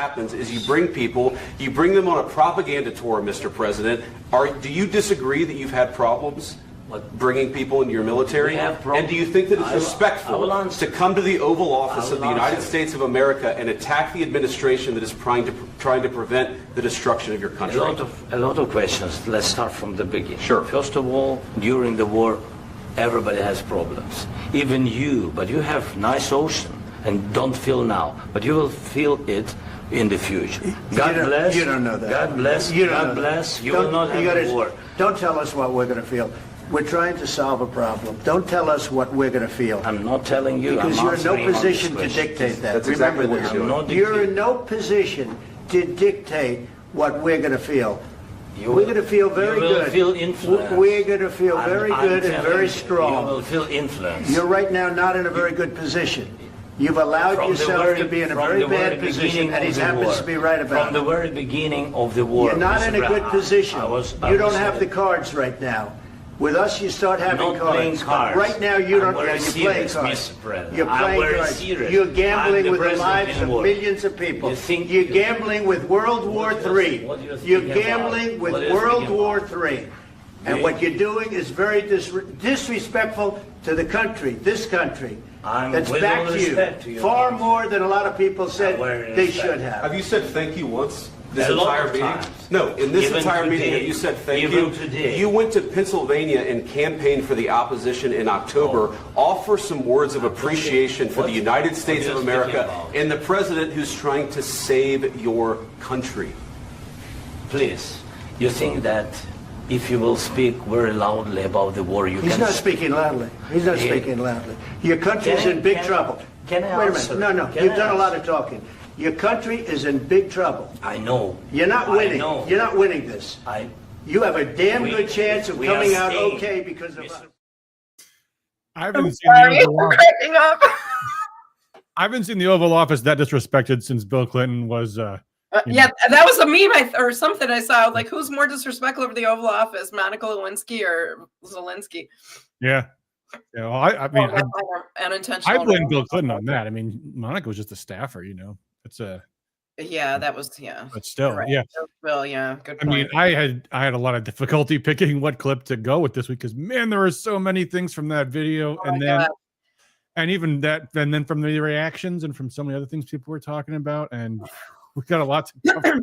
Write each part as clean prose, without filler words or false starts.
happens is you bring them on a propaganda tour, Mr. President. Do you disagree that you've had problems bringing people into your military? And do you think that it's respectful to come to the Oval Office of the United States of America and attack the administration that is trying to prevent the destruction of your country? A lot of questions. Let's start from the beginning. Sure. First of all, during the war, everybody has problems. Even you, but you have nice ocean and don't feel now, but you will feel it in the future. God bless. You don't know that. God bless. God bless. You will not have a war. Don't tell us what we're going to feel. We're trying to solve a problem. Don't tell us what we're going to feel. I'm not telling you. Because you're in no position to dictate that. That's exactly what you're doing. You're in no position to dictate what we're going to feel. We're going to feel very good. You will feel influence. We're going to feel very good and very strong. You will feel influence. You're right now not in a very good position. You've allowed yourself to be in a very bad position, and he happens to be right about it. From the very beginning of the war. You're not in a good position. You don't have the cards right now. With us, you start having cards. Right now, you don't. You're playing cards. You're playing cards. You're gambling with the lives of millions of people. You're gambling with World War III. You're gambling with World War III. And what you're doing is very disrespectful to the country, this country. That's back to you far more than a lot of people said they should have. Have you said thank you once? This entire meeting? No, in this entire meeting, have you said thank you? You went to Pennsylvania and campaigned for the opposition in October. Offer some words of appreciation for the United States of America and the president who's trying to save your country. Please, you think that if you will speak very loudly about the war, you can... He's not speaking loudly. He's not speaking loudly. Your country is in big trouble. Can I Wait a minute. No, you've done a lot of talking. Your country is in big trouble. I know. You're not winning. You're not winning this. You have a damn good chance of coming out okay because of us. I haven't seen the Oval Office. I haven't seen the Oval Office that disrespected since Bill Clinton was. Yeah, that was a meme or something I saw. Like, who's more disrespectful over the Oval Office, Monica Lewinsky or Zelensky? Yeah. Yeah, well, I mean, unintentional. I blame Bill Clinton on that. I mean, Monica was just a staffer, you know. It's a. Yeah, that was But still, right. Yeah. Well, yeah, good point. I mean, I had a lot of difficulty picking what clip to go with this week because man, there were so many things from that video, and then and then from the reactions and from so many other things people were talking about, and we got a lot to cover.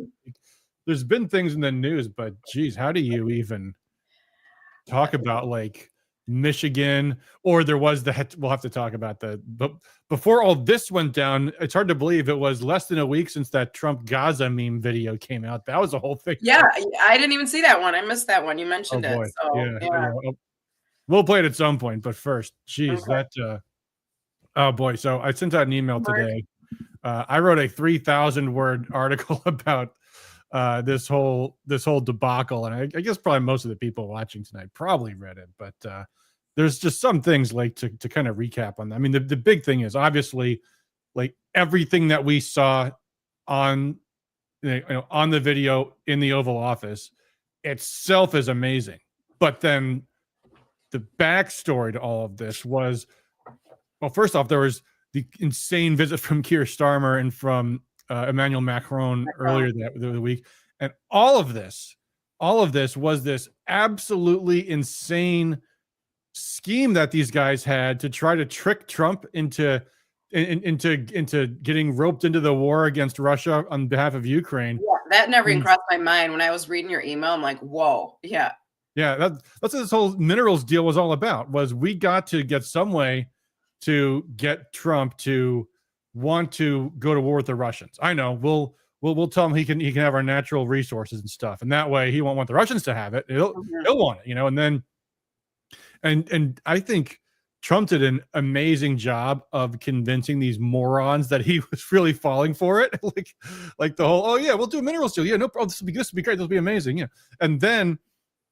There's been things in the news, but geez, how do you even talk about like Michigan, or there was we'll have to talk about but before all this went down, it's hard to believe it was less than a week since that Trump Gaza meme video came out. That was a whole thing. Yeah, I didn't even see that one. I missed that one. You mentioned it. So, yeah. We'll play it at some point, but first, geez, oh boy. So I sent out an email today. I wrote a 3,000 word article about this whole debacle, and I guess probably most of the people watching tonight probably read it, but there's just some things like to kind of recap on that. I mean, the big thing is obviously like everything that we saw on on the video in the Oval Office itself is amazing, but then the backstory to all of this was, well, first off, there was the insane visit from Keir Starmer and from Emmanuel Macron earlier the week, and all of this was this absolutely insane scheme that these guys had to try to trick Trump into getting roped into the war against Russia on behalf of Ukraine. Yeah, that never even crossed my mind when I was reading your email. I'm like, whoa, yeah. That's what this whole minerals deal was all about. Was we got to get some way to get Trump to want to go to war with the Russians. I know we'll tell him he can have our natural resources and stuff, and that way he won't want the Russians to have it. He'll want it, and then and I think Trump did an amazing job of convincing these morons that he was really falling for it. like the whole, oh yeah, we'll do a minerals deal. Yeah, no problem. This will be great. This will be amazing. Yeah, and then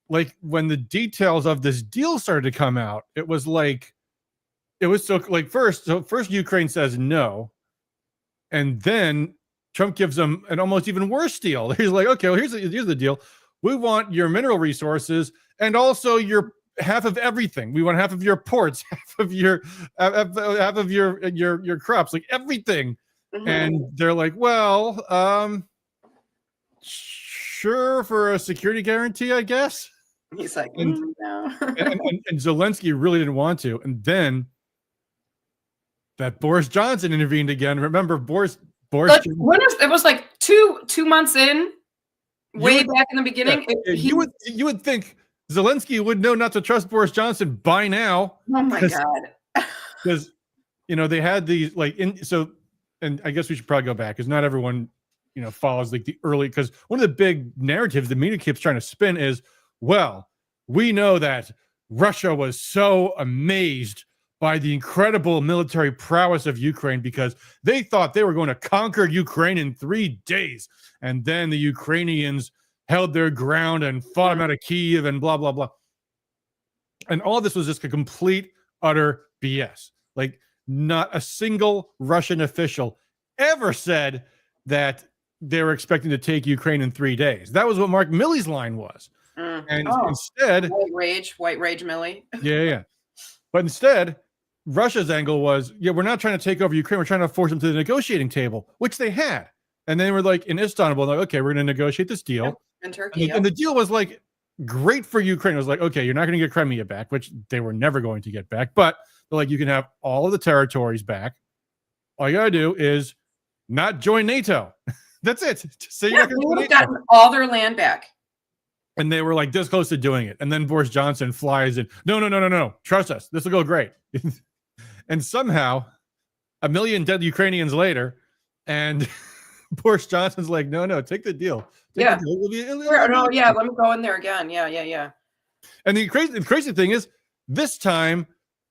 like when the details of this deal started to come out, it was so like first Ukraine says no. And then Trump gives them an almost even worse deal. He's like, okay, well, here's the deal. We want your mineral resources and also your half of everything. We want half of your ports, half of your crops, like everything. And they're like, well, sure, for a security guarantee, I guess. He's like, and, no. and Zelensky really didn't want to. And then that Boris Johnson intervened again. Remember, Boris it was like two months in, way back in the beginning. You would think Zelensky would know not to trust Boris Johnson by now. Oh my God. Because they had these and I guess we should probably go back because not everyone follows like the early, because one of the big narratives the media keeps trying to spin is, well, we know that Russia was so amazed by the incredible military prowess of Ukraine because they thought they were going to conquer Ukraine in 3 days. And then the Ukrainians held their ground and fought them out of Kyiv and blah, blah, blah. And all this was just a complete, utter BS. Like, not a single Russian official ever said that they were expecting to take Ukraine in 3 days. That was what Mark Milley's line was. And instead... White rage Milley. Yeah. But instead, Russia's angle was, we're not trying to take over Ukraine. We're trying to force them to the negotiating table, which they had. And they were like, in Istanbul, like, okay, we're going to negotiate this deal. In Turkey. And the deal was like, great for Ukraine. It was like, okay, you're not going to get Crimea back, which they were never going to get back. But they're like, you can have all of the territories back. All you got to do is not join NATO. That's it. So you're not going to would have gotten all their land back. And they were like this close to doing it. And then Boris Johnson flies in. No. Trust us. This will go great. And somehow, 1 million dead Ukrainians later, and Boris Johnson's like, no, take the deal. Let me go in there again. Yeah. And the crazy thing is, this time,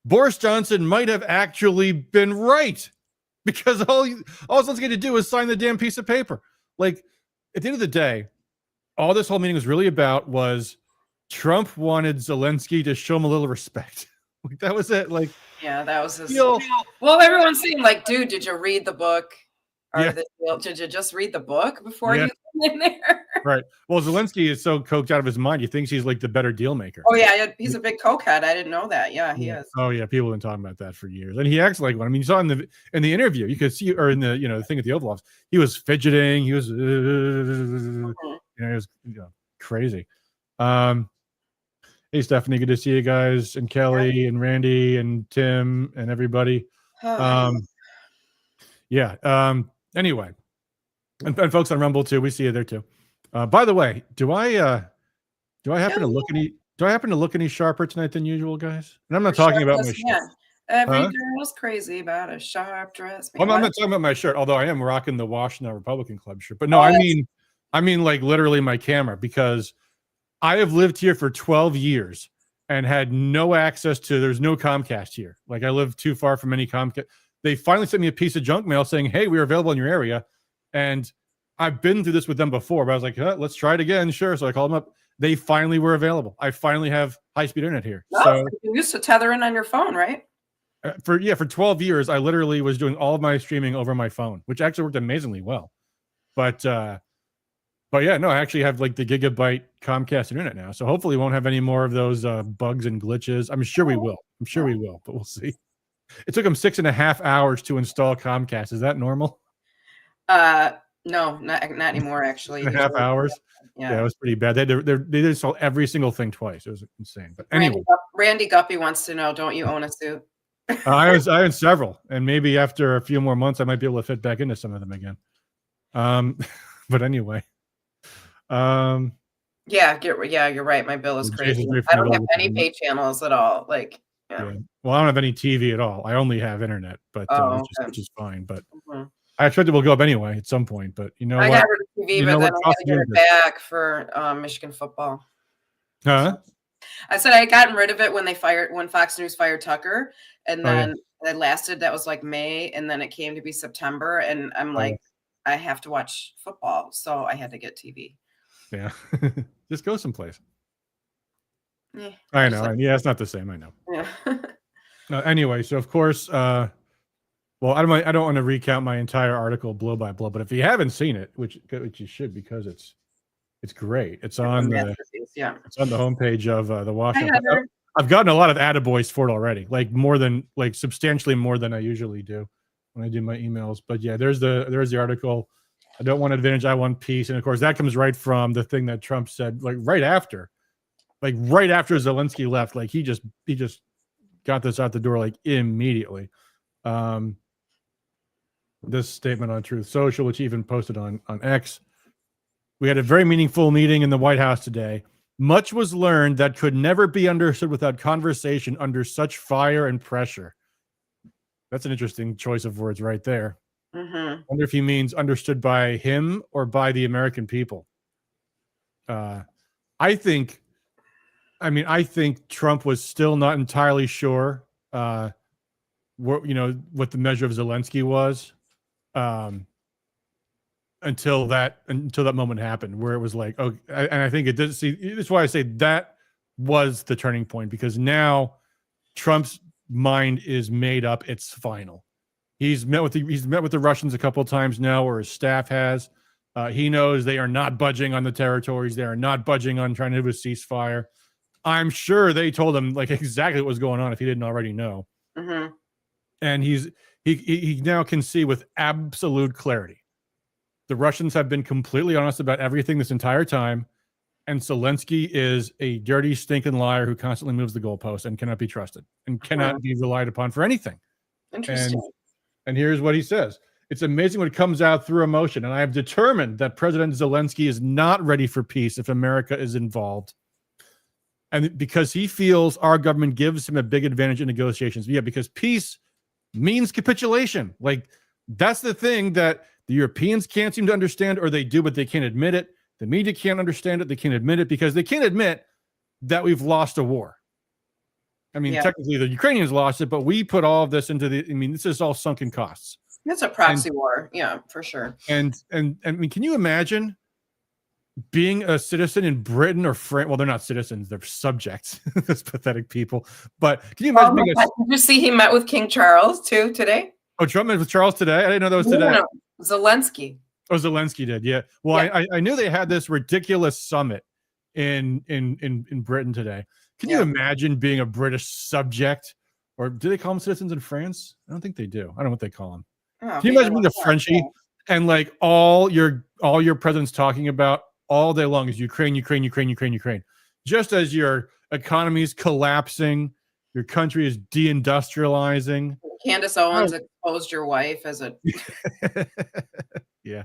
Boris Johnson might have actually been right, because all someone's going to do is sign the damn piece of paper. Like, at the end of the day, all this whole meeting was really about was Trump wanted Zelensky to show him a little respect. Like, that was it. Like, that was his. Well, everyone's saying like, dude, did you read the book? Did you just read the book before you come in there? Right. Well, Zelensky is so coked out of his mind. He thinks he's like the better deal maker. Oh yeah, he's a big cokehead. I didn't know that. Yeah, he is. Oh yeah, people have been talking about that for years, and he acts like one. I mean, you saw in the interview, you could see, or in the the thing at the Oval Office, he was fidgeting. He was, it was crazy. Hey Stephanie, good to see you guys, and Kelly and Randy and Tim and everybody. Anyway, and folks on Rumble too, we see you there too. By the way, do I happen to look any sharper tonight than usual, guys? And I'm not talking about my shirt. Every girl's crazy about a sharp dress. I'm not talking about my shirt, although I am rocking the Washington Republican Club shirt. But no, I mean like literally my camera, because I have lived here for 12 years and had no access to. There's no Comcast here. Like, I live too far from any Comcast. They finally sent me a piece of junk mail saying, hey, we are available in your area. And I've been through this with them before, but I was like, let's try it again. Sure. So I called them up. They finally were available. I finally have high-speed internet here. So you used to tether in on your phone, right? For 12 years, I literally was doing all of my streaming over my phone, which actually worked amazingly well. But yeah, no, I actually have like the gigabyte Comcast internet now. So hopefully we won't have any more of those bugs and glitches. I'm sure we will. But we'll see. It took them 6.5 hours to install Comcast. Is that normal? No, not anymore, actually. 6.5 hours? Yeah, it was pretty bad. They did install every single thing twice. It was insane. But anyway. Randy Guppy wants to know, don't you own a suit? I own several. And maybe after a few more months, I might be able to fit back into some of them again. But anyway. You're right. My bill is crazy. I don't have any pay channels at all. Like, yeah. Well, I don't have any TV at all. I only have internet, but which is fine. But I expect it will go up anyway at some point. But I got rid of TV, but then I had to get it back for Michigan football. Huh? I said I gotten rid of it when Fox News fired Tucker, and then it lasted. That was like May, and then it came to be September, and I'm like, I have to watch football, so I had to get TV. Yeah, just go someplace. Yeah, I know. It's not the same. I know. Yeah. Anyway, so of course, well, I don't want to recount my entire article blow by blow, but if you haven't seen it, which you should, because it's great. It's on the homepage of the Washington. I've gotten a lot of attaboys for it already, like substantially more than I usually do. when I do my emails. But yeah, there's the article. I don't want advantage, I want peace. And of course, that comes right from the thing that Trump said, like right after Zelensky left. Like he just got this out the door like immediately. This statement on Truth Social, which he even posted on X. We had a very meaningful meeting in the White House today. Much was learned that could never be understood without conversation under such fire and pressure. That's an interesting choice of words right there. I wonder if he means understood by him or by the American people. I think Trump was still not entirely sure what the measure of Zelensky was until that moment happened, where it was like, oh, and I think it did. See, that's why I say that was the turning point, because now Trump's mind is made up. It's final. He's met with the Russians a couple of times now, or his staff has. He knows they are not budging on the territories. They are not budging on trying to do a ceasefire. I'm sure they told him like exactly what was going on if he didn't already know. And he now can see with absolute clarity. The Russians have been completely honest about everything this entire time, and Zelensky is a dirty, stinking liar who constantly moves the goalpost and cannot be trusted and cannot be relied upon for anything. Interesting. And here's what he says. It's amazing when it comes out through emotion. And I have determined that President Zelensky is not ready for peace if America is involved. And because he feels our government gives him a big advantage in negotiations. Yeah, because peace means capitulation. Like, that's the thing that the Europeans can't seem to understand, or they do, but they can't admit it. The media can't understand it. They can't admit it because they can't admit that we've lost a war. I mean, technically the Ukrainians lost it, but we put all of this into this is all sunken costs. It's a proxy war. Yeah, for sure. And I mean, can you imagine being a citizen in Britain or France? Well, they're not citizens, they're subjects. Those pathetic people. But can you imagine did you see he met with King Charles too today? Oh, Trump met with Charles today? I didn't know that was today. No. Zelensky. Oh, Zelensky did, yeah. Well, yeah. I knew they had this ridiculous summit in Britain today. Can you imagine being a British subject? Or do they call them citizens in France? I don't think they do. I don't know what they call them. Oh, can you imagine being a Frenchie and like all your president's talking about all day long is Ukraine. Just as your economy is collapsing, your country is deindustrializing. Candace Owens exposed your wife as a yeah.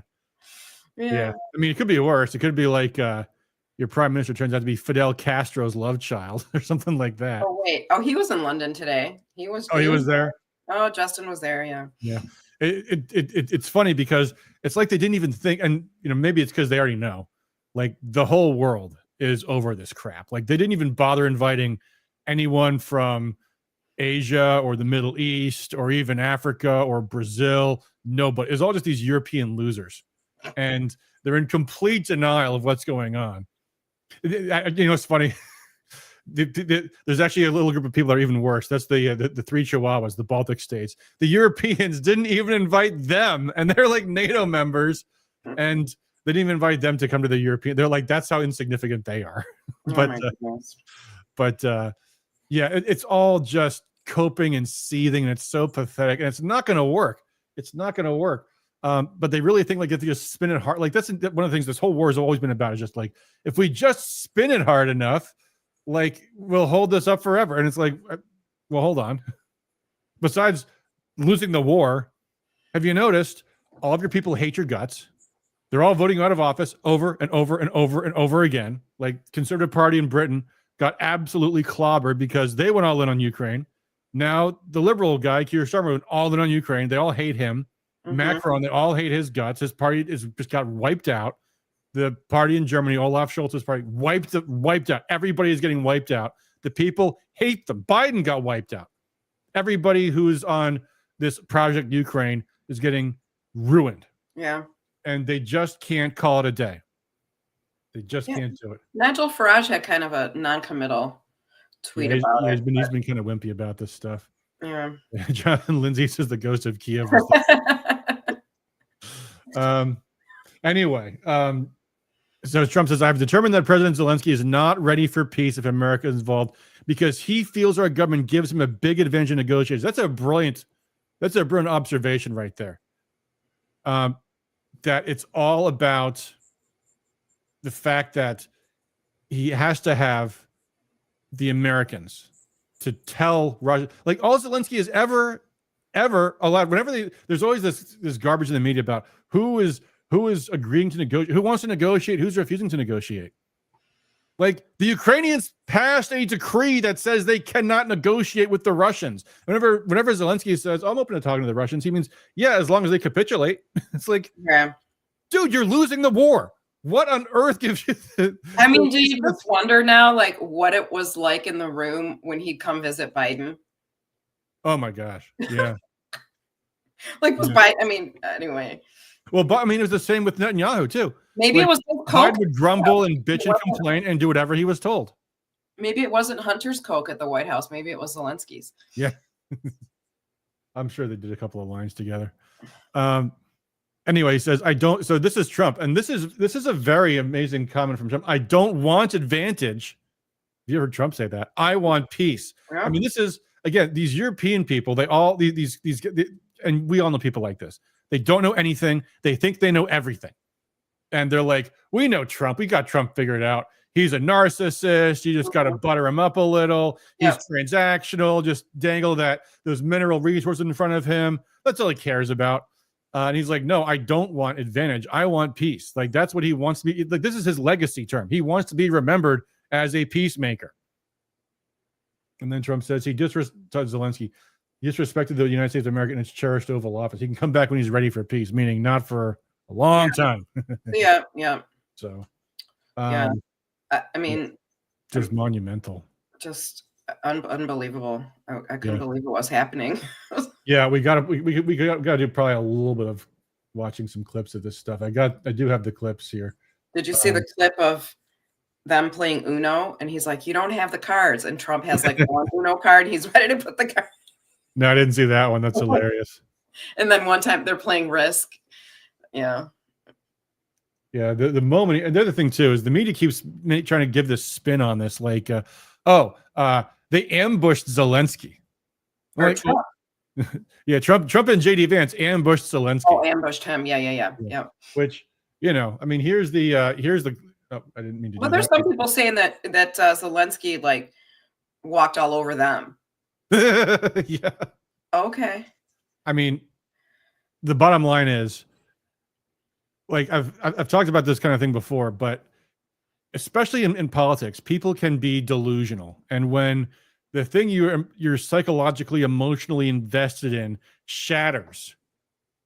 I mean, it could be worse. It could be like your prime minister turns out to be Fidel Castro's love child or something like that. Oh wait, he was in London today. He was there. Oh, Justin was there. Yeah. It's funny because it's like they didn't even think, and maybe it's because they already know, like the whole world is over this crap. Like they didn't even bother inviting anyone from Asia or the Middle East or even Africa or Brazil. Nobody. It's all just these European losers, and they're in complete denial of what's going on. It's funny. There's actually a little group of people that are even worse. That's the three Chihuahuas, the Baltic states. The Europeans didn't even invite them, and they're like NATO members, and they didn't even invite them to come to the European. They're like, that's how insignificant they are. It's all just coping and seething, and it's so pathetic, and it's not going to work. It's not going to work. But they really think like if you just spin it hard, like that's one of the things this whole war has always been about, is just like, if we just spin it hard enough, like we'll hold this up forever. And it's like, well, hold on. Besides losing the war, have you noticed all of your people hate your guts? They're all voting out of office over and over and over and over again. Like Conservative Party in Britain got absolutely clobbered because they went all in on Ukraine. Now the liberal guy, Keir Starmer, went all in on Ukraine. They all hate him. Macron, they all hate his guts. His party just got wiped out. The party in Germany, Olaf Scholz's party, wiped out. Everybody is getting wiped out. The people hate them. Biden got wiped out. Everybody who's on this Project Ukraine is getting ruined. Yeah. And they just can't call it a day. They just can't do it. Nigel Farage had kind of a non-committal tweet about it. He's been kind of wimpy about this stuff. Yeah. Jonathan Lindsay says the ghost of Kiev. Anyway, so Trump says, I've determined that President Zelensky is not ready for peace if America is involved because he feels our government gives him a big advantage in negotiations. That's a brilliant That's a brilliant observation right there. That it's all about the fact that he has to have the Americans to tell Russia, like all Zelensky is ever allowed. Whenever there's always this garbage in the media about who is agreeing to negotiate, who wants to negotiate, who's refusing to negotiate. Like the Ukrainians passed a decree that says they cannot negotiate with the Russians. Whenever Zelensky says, I'm open to talking to the Russians, he means, yeah, as long as they capitulate. It's like, dude, you're losing the war. What on earth gives you I mean, do you just wonder now, like, what it was like in the room when he'd come visit Biden? Oh my gosh. Yeah. Like, was Biden, I mean, anyway. Well, but I mean, it was the same with Netanyahu too. Maybe like, it was Biden would grumble and bitch and complain and do whatever he was told. Maybe it wasn't Hunter's Coke at the White House. Maybe it was Zelensky's. Yeah. I'm sure they did a couple of lines together. Anyway, he says, I don't, so this is Trump. And this is a very amazing comment from Trump. I don't want advantage. Have you heard Trump say that? I want peace. Yeah. I mean, this is, again, these European people, they all, these and we all know people like this. They don't know anything. They think they know everything. And they're like, we know Trump. We got Trump figured out. He's a narcissist. You just got to butter him up a little. He's transactional. Just dangle those mineral resources in front of him. That's all he cares about. And he's like, no, I don't want advantage. I want peace. Like, that's what he wants to be. Like, this is his legacy term. He wants to be remembered as a peacemaker. And then Trump says Zelensky, he disrespected the United States of America and its cherished Oval Office. He can come back when he's ready for peace, meaning not for a long time. Yeah. So, I mean, just monumental. Just unbelievable. I couldn't believe what was happening. Yeah, we got to do probably a little bit of watching some clips of this stuff. I do have the clips here. Did you see the clip of them playing Uno? And he's like, you don't have the cards. And Trump has like one Uno card. He's ready to put the card. No, I didn't see that one. That's hilarious. And then one time they're playing Risk. Yeah. Yeah. The moment, and the other thing too is the media keeps trying to give this spin on this, like, they ambushed Zelensky. Like, Trump. Yeah, Trump and JD Vance ambushed Zelensky. Oh, ambushed him. Yeah. Which, I mean, here's the. I didn't mean to. Well, there's some people saying that Zelensky like walked all over them. Yeah. Okay. I mean, the bottom line is, like, I've talked about this kind of thing before, but especially in politics, people can be delusional, and when the thing you're psychologically, emotionally invested in shatters,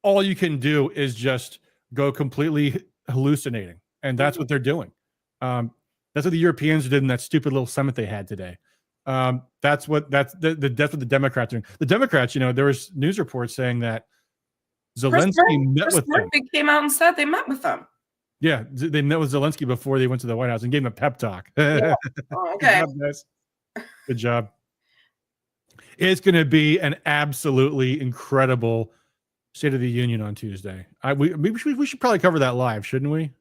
all you can do is just go completely hallucinating, and that's what they're doing. That's what the Europeans did in that stupid little summit they had today. That's the the Democrats are doing. The Democrats, there was news reports saying that Zelensky met with them. They came out and said they met with them. Yeah, they met with Zelensky before they went to the White House and gave him a pep talk. Yeah. Oh, okay. Good job, guys. Good job. It's going to be an absolutely incredible State of the Union on Tuesday. We should probably cover that live, shouldn't we?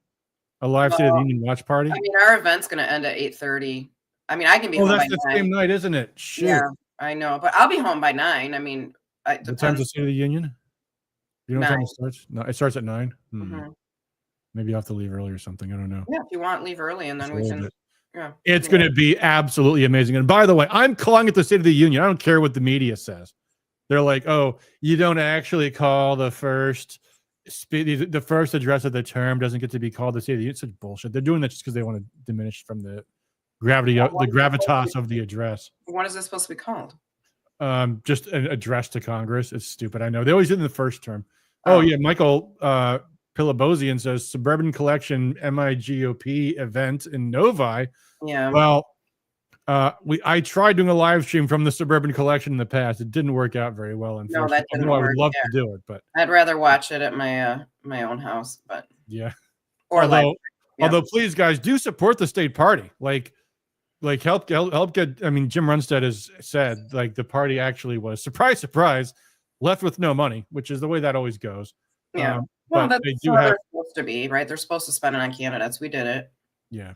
A live State of the Union watch party. I mean, our event's going to end at 8:30. I mean, I can be home by 9. That's the same night, isn't it? Shoot. Yeah, I know, but I'll be home by 9. I mean, what time's the State of the Union? You know what time it starts? No, it starts at 9. Mm-hmm. Maybe you have to leave early or something. I don't know. Yeah, if you want, leave early, and then we can. Yeah, it's going to be absolutely amazing. And by the way, I'm calling it the State of the Union. I don't care what the media says. They're like, oh, you don't actually call the first address of the term doesn't get to be called the State of the Union. It's such bullshit. They're doing that just because they want to diminish from the gravitas of the address. What is this supposed to be called? Just an address to Congress. It's stupid. I know. They always did in the first term. Oh yeah, Michael Pilabosian says Suburban Collection MIGOP event in Novi. Yeah. Well, I tried doing a live stream from the Suburban Collection in the past. It didn't work out very well. No, that didn't work. I would love to do it, but I'd rather watch it at my own house. But yeah. Although, please, guys, do support the state party. Like help get. I mean, Jim Runstead has said like the party actually was surprise left with no money, which is the way that always goes. Yeah. Well, that's how they're supposed to be, right? They're supposed to spend it on candidates. We did it. Yeah.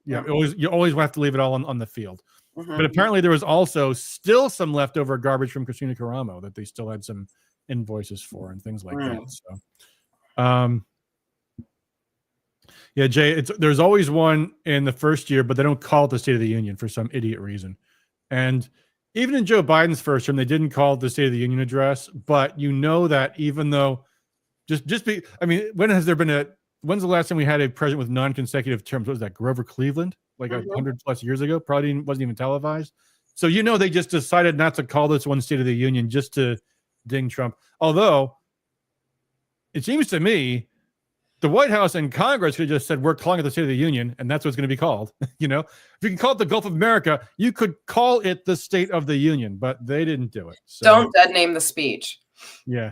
You always have to leave it all on the field. Mm-hmm. But apparently there was also still some leftover garbage from Christina Caramo that they still had some invoices for and things like that. So, yeah, Jay, there's always one in the first year, but they don't call it the State of the Union for some idiot reason. And even in Joe Biden's first term, they didn't call it the State of the Union address. But you know that even though when's the last time we had a president with non-consecutive terms? What was that, Grover Cleveland? Like 100 plus years ago? Probably wasn't even televised. So, you know, they just decided not to call this one State of the Union just to ding Trump. Although, it seems to me, the White House and Congress could have just said, we're calling it the State of the Union, and that's what it's going to be called. You know, if you can call it the Gulf of America, you could call it the State of the Union, but they didn't do it. So, don't dead name the speech. Yeah.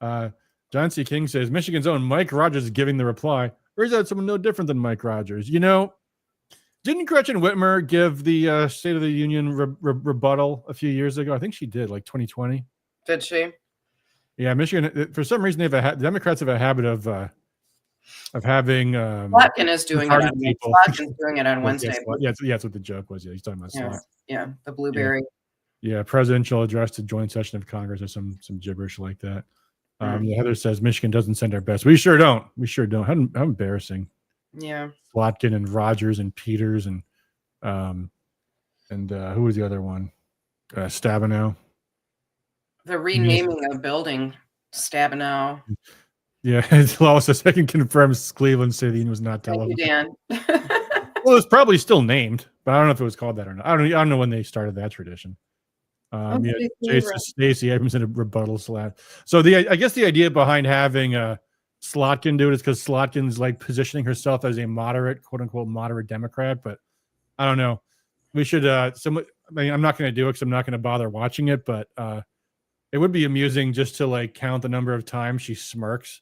John C. King says, Michigan's own Mike Rogers is giving the reply. Or is that someone no different than Mike Rogers? You know, didn't Gretchen Whitmer give the State of the Union rebuttal a few years ago? I think she did, like 2020. Did she? Yeah, Michigan, for some reason, Democrats have a habit of having. Slotkin is doing it. Slotkin's doing it on Wednesday. Yeah, that's what the joke was. Yeah, he's talking about Slotkin. Yeah, the blueberry. Yeah, presidential address to joint session of Congress or some gibberish like that. Heather says Michigan doesn't send our best. We sure don't. How embarrassing. Yeah. Slotkin and Rogers and Peters and who was the other one? Stabenow. The renaming of building, Stabenow. Yeah, it's also second confirms Cleveland State of the Union was not televised. Thank you, Dan. Well, it's probably still named, but I don't know if it was called that or not. I don't know when they started that tradition. Jason Stacy Abrams in a rebuttal slap. So I guess the idea behind having Slotkin do it is because Slotkin's like positioning herself as a moderate, quote unquote, moderate Democrat. But I don't know. We should. I'm not going to do it because I'm not going to bother watching it. But it would be amusing just to like count the number of times she smirks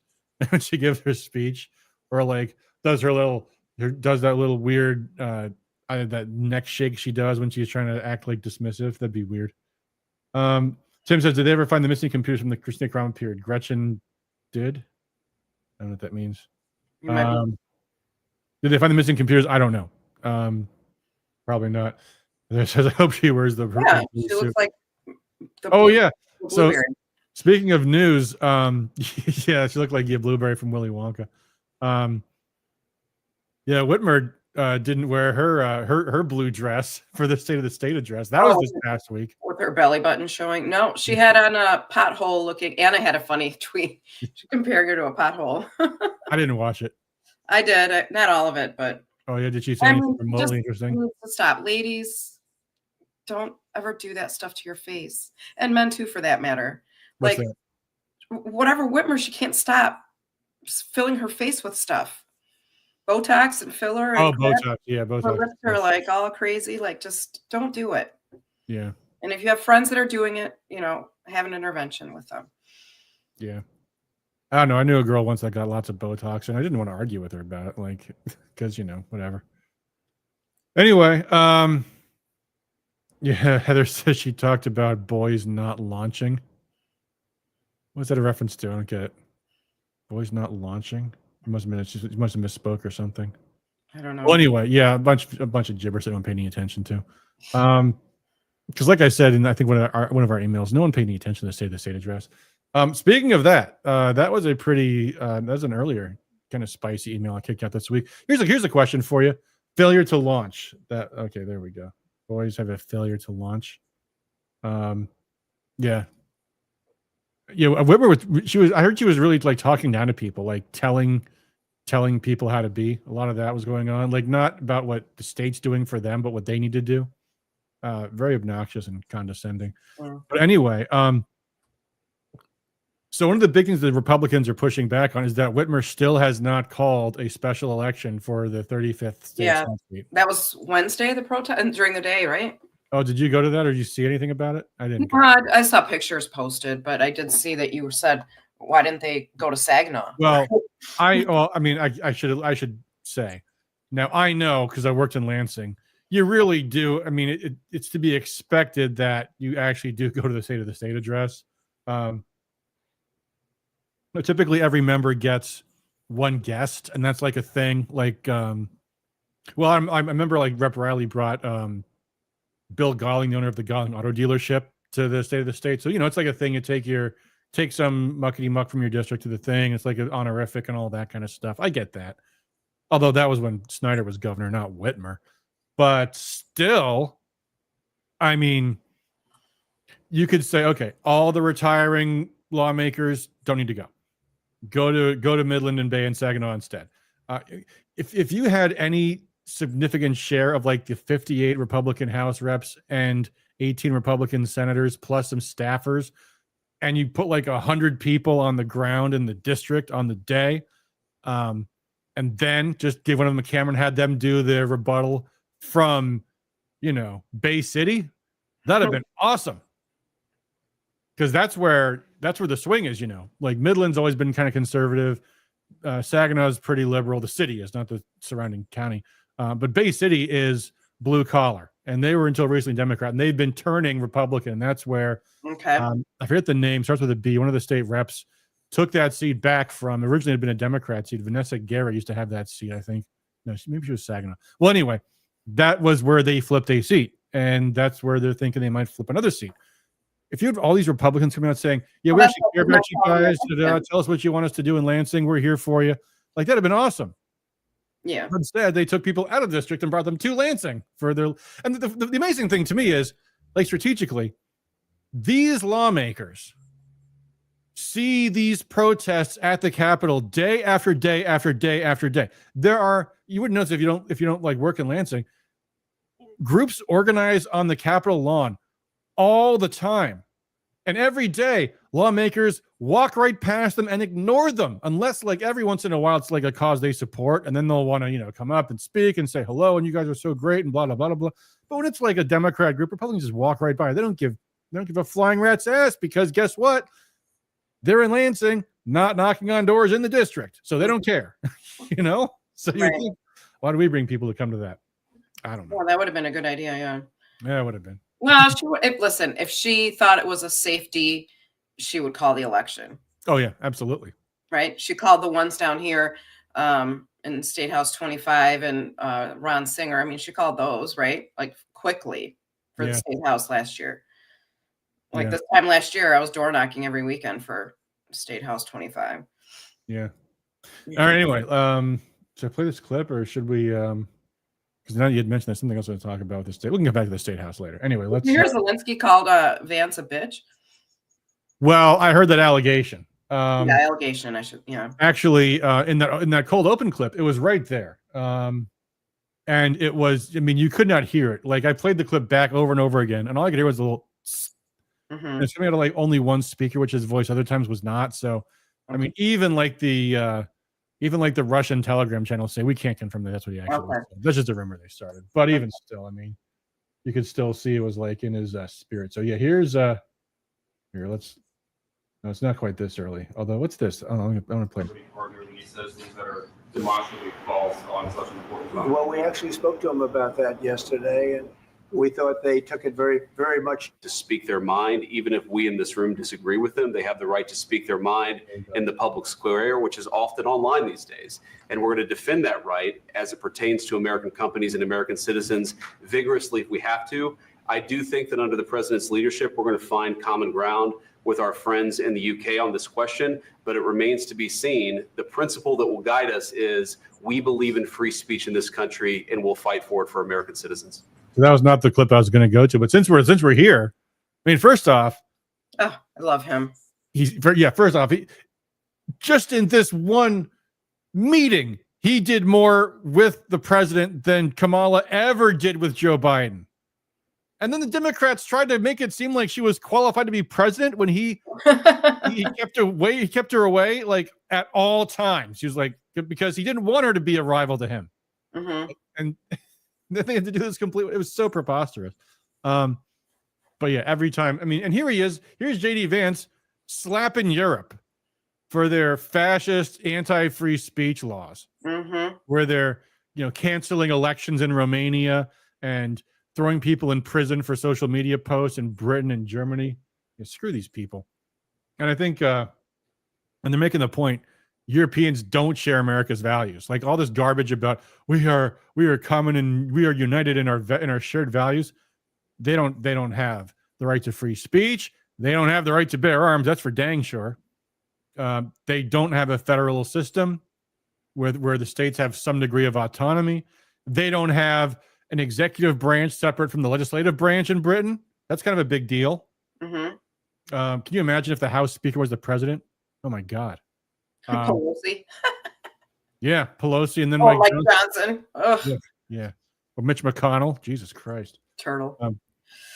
when she gives her speech, or like does that little weird that neck shake she does when she's trying to act like dismissive. That'd be weird. Tim says, did they ever find the missing computers from the Christina Cromwell period? Gretchen did. I don't know what that means. Did they find the missing computers? I don't know. Probably not. There says, I hope she wears the. Yeah, she looks like. Yeah. So speaking of news, yeah, she looked like Blueberry from Willy Wonka. Yeah, Whitmer didn't wear her blue dress for the State of the State address. That was this past week. With her belly button showing. No, she had on a pothole looking. Anna had a funny tweet comparing her to a pothole. I didn't watch it. I did. Not all of it, but. Oh, yeah. Did she say anything remotely interesting? Stop. Ladies, don't ever do that stuff to your face. And men, too, for that matter. What's like, that? Whatever Whitmer, she can't stop filling her face with stuff. Botox and filler. And Botox. Yeah, Botox. Her lips are like all crazy. Like, just don't do it. Yeah. And if you have friends that are doing it, have an intervention with them. Yeah. I don't know. I knew a girl once that got lots of Botox, and I didn't want to argue with her about it, like, because, whatever. Anyway, yeah, Heather says she talked about boys not launching. What's that a reference to? I don't get it. Boys not launching? It must have misspoke or something. I don't know. Well, anyway, yeah, a bunch of gibberish I don't pay any attention to. Because like I said, in I think one of our emails, no one paid any attention to the State of the State address. Speaking of that, that was that was an earlier kind of spicy email I kicked out this week. Here's a question for you. Failure to launch. Okay, there we go. Boys have a failure to launch. Yeah. Yeah, Whitmer I heard she was really like talking down to people, like telling people how to be. A lot of that was going on, like not about what the state's doing for them, but what they need to do. Very obnoxious and condescending. Yeah. But anyway, so one of the big things the Republicans are pushing back on is that Whitmer still has not called a special election for the 35th state. Yeah, that was Wednesday, the protest, and during the day, right? Oh, did you go to that, or did you see anything about it? I didn't. I saw pictures posted, but I did see that you said, why didn't they go to Saginaw? Well, I should say, now I know because I worked in Lansing. You really do. I mean, it's to be expected that you actually do go to the State of the State address. Typically, every member gets one guest, and that's like a thing. Like, I remember like Rep. Riley brought Bill Galling, the owner of the Galling Auto Dealership, to the state of the state. So, it's like a thing. You take some muckety muck from your district to the thing. It's like an honorific and all that kind of stuff. I get that. Although that was when Snyder was governor, not Whitmer. But still, I mean, you could say, okay, all the retiring lawmakers don't need to go. Go to Midland and Bay and Saginaw instead. If you had any significant share of like the 58 Republican House reps and 18 Republican senators plus some staffers, and you put like 100 people on the ground in the district on the day, and then just give one of them a camera and had them do their rebuttal from, Bay City, that'd have been awesome. Because that's where the swing is, like Midland's always been kind of conservative. Saginaw is pretty liberal. The city is, not the surrounding county. But Bay City is blue collar, and they were until recently Democrat, and they've been turning Republican. And that's where, I forget the name, starts with a B. One of the state reps took that seat back from, originally had been a Democrat seat. Vanessa Garrett used to have that seat, I think. No, maybe she was Saginaw. Well, anyway, that was where they flipped a seat, and that's where they're thinking they might flip another seat. If you have all these Republicans coming out saying, yeah, we actually care about you guys, tell us what you want us to do in Lansing, we're here for you, like that'd have been awesome. Yeah. But instead, they took people out of the district and brought them to Lansing for their. And the amazing thing to me is, like, strategically, these lawmakers see these protests at the Capitol day after day after day after day. There are, you wouldn't notice if you don't like work in Lansing, groups organize on the Capitol lawn all the time. And every day, lawmakers walk right past them and ignore them, unless, like, every once in a while, it's like a cause they support, and then they'll want to, come up and speak and say hello, and you guys are so great, and blah blah blah blah. But when it's like a Democrat group, Republicans just walk right by. They don't give a flying rat's ass, because guess what? They're in Lansing, not knocking on doors in the district, so they don't care. So you think, why do we bring people to come to that? I don't know. Well, that would have been a good idea. Yeah, it would have been. Well, if she thought it was a safety, she would call the election. Oh yeah, absolutely. Right. She called the ones down here in State House 25 and Ron Singer. I mean, she called those, right? Like, quickly for the State House last year. Like this time last year, I was door knocking every weekend for State House 25. Yeah. All right. Anyway, should I play this clip, or should we? Because now you had mentioned there's something else I want to talk about with the state. We can get back to the State House later. Anyway, let's. Here's Zelenskyy called Vance a bitch. Well, I heard that allegation. Allegation. I should. Yeah. Actually, in that cold open clip, it was right there. And it was. I mean, you could not hear it. Like, I played the clip back over and over again, and all I could hear was a little. Mm-hmm. It's coming out of like only one speaker, which his voice other times was not. So, I mean, even like the Russian Telegram channel say we can't confirm that that's what he actually said. That's just a rumor they started. But even still, I mean, you could still see it was like in his spirit. So yeah, here let's. No, it's not quite this early. Although, what's this? Oh, I'm gonna play. When he says things that are demonstrably false on such an important topic. Well, we actually spoke to him about that yesterday, and we thought they took it very, very much to speak their mind. Even if we in this room disagree with them, they have the right to speak their mind in the public square, which is often online these days. And we're going to defend that right as it pertains to American companies and American citizens vigorously if we have to. I do think that under the president's leadership, we're going to find common ground with our friends in the UK on this question, but it remains to be seen. The principle that will guide us is we believe in free speech in this country, and we'll fight for it for American citizens. So that was not the clip I was going to go to, but since we're here, I mean, first off, I love him. First off, just in this one meeting, he did more with the president than Kamala ever did with Joe Biden. And then the Democrats tried to make it seem like she was qualified to be president when he kept her away like at all times. She was like, because he didn't want her to be a rival to him. Mm-hmm. And they had to do this completely. It was so preposterous. But yeah, every time. I mean, and here he is. Here's JD Vance slapping Europe for their fascist anti-free speech laws, where they're, canceling elections in Romania and throwing people in prison for social media posts in Britain and Germany. Screw these people. And I think, and they're making the point, Europeans don't share America's values. Like all this garbage about we are common and we are united in our shared values. They don't have the right to free speech. They don't have the right to bear arms. That's for dang sure. They don't have a federal system where the states have some degree of autonomy. They don't have an executive branch separate from the legislative branch in Britain. That's kind of a big deal. Mm-hmm. Can you imagine if the House Speaker was the president? Oh my God. Pelosi. Yeah, Pelosi, and then Mike Johnson. Ugh. Yeah. Or Mitch McConnell. Jesus Christ. Turtle.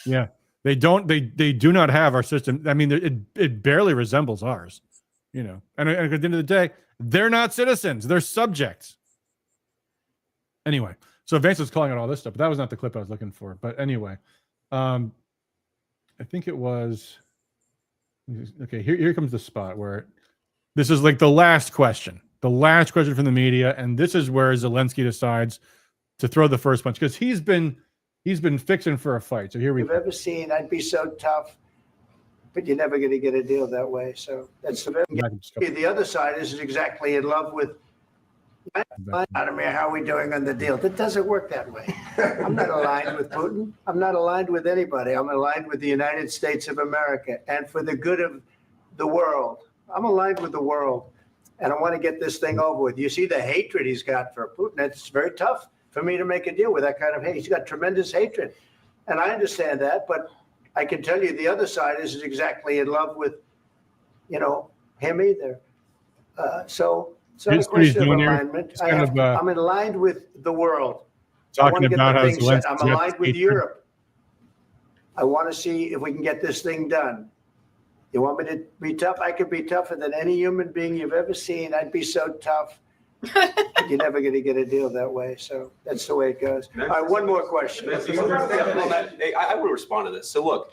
Yeah. They do not have our system. I mean, it barely resembles ours, you know. And at the end of the day, they're not citizens. They're subjects. Anyway, so Vance was calling out all this stuff, but that was not the clip I was looking for. But anyway, I think it was, okay, here comes the spot where this is like the last question from the media. And this is where Zelenskyy decides to throw the first punch, because he's been fixing for a fight. So here we go. You've ever seen, I'd be so tough, but you're never going to get a deal that way. So that's the other side is exactly in love with Vladimir. How are we doing on the deal? That doesn't work that way. I'm not aligned with Putin. I'm not aligned with anybody. I'm aligned with the United States of America and for the good of the world. I'm aligned with the world, and I want to get this thing over with. You see the hatred he's got for Putin. It's very tough for me to make a deal with that kind of hate. He's got tremendous hatred, and I understand that, but I can tell you the other side is exactly in love with, him either. So it's not a question of alignment. I'm aligned with the world. Talking about how Zelenskyy, I'm aligned with Europe. I want to see if we can get this thing done. You want me to be tough? I could be tougher than any human being you've ever seen. I'd be so tough. You're never going to get a deal that way. So that's the way it goes. All right, one more question. I will respond to this. So look,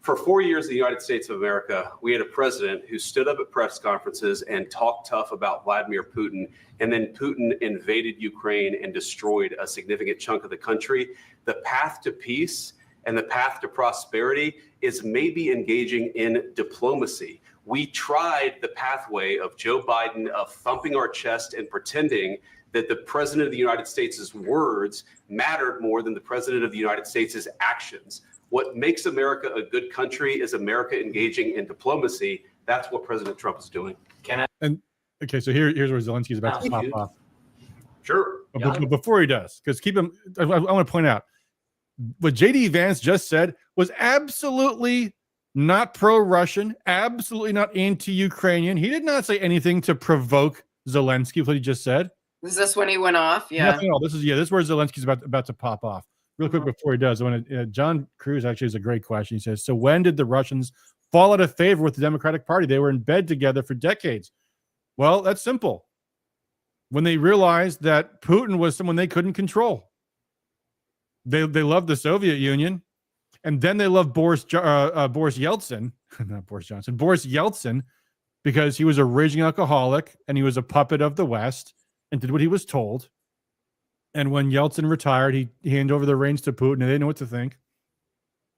for 4 years in the United States of America, we had a president who stood up at press conferences and talked tough about Vladimir Putin, and then Putin invaded Ukraine and destroyed a significant chunk of the country. The path to peace and the path to prosperity is maybe engaging in diplomacy. We tried the pathway of Joe Biden of thumping our chest and pretending that the president of the United States' words mattered more than the president of the United States' actions. What makes America a good country is America engaging in diplomacy. That's what President Trump is doing. Okay, so here's where Zelenskyy is about to pop off. Sure. But before he does, because I want to point out, what J.D. Vance just said was absolutely not pro-Russian, absolutely not anti-Ukrainian. He did not say anything to provoke Zelenskyy, what he just said. Is this when he went off? Yeah. No, this is where Zelensky's about to pop off. Real quick before he does, John Cruz actually has a great question. He says, so when did the Russians fall out of favor with the Democratic Party? They were in bed together for decades. Well, that's simple. When they realized that Putin was someone they couldn't control. They loved the Soviet Union, and then they loved Boris Yeltsin, not Boris Johnson, Boris Yeltsin, because he was a raging alcoholic and he was a puppet of the West and did what he was told. And when Yeltsin retired, he handed over the reins to Putin, and they didn't know what to think.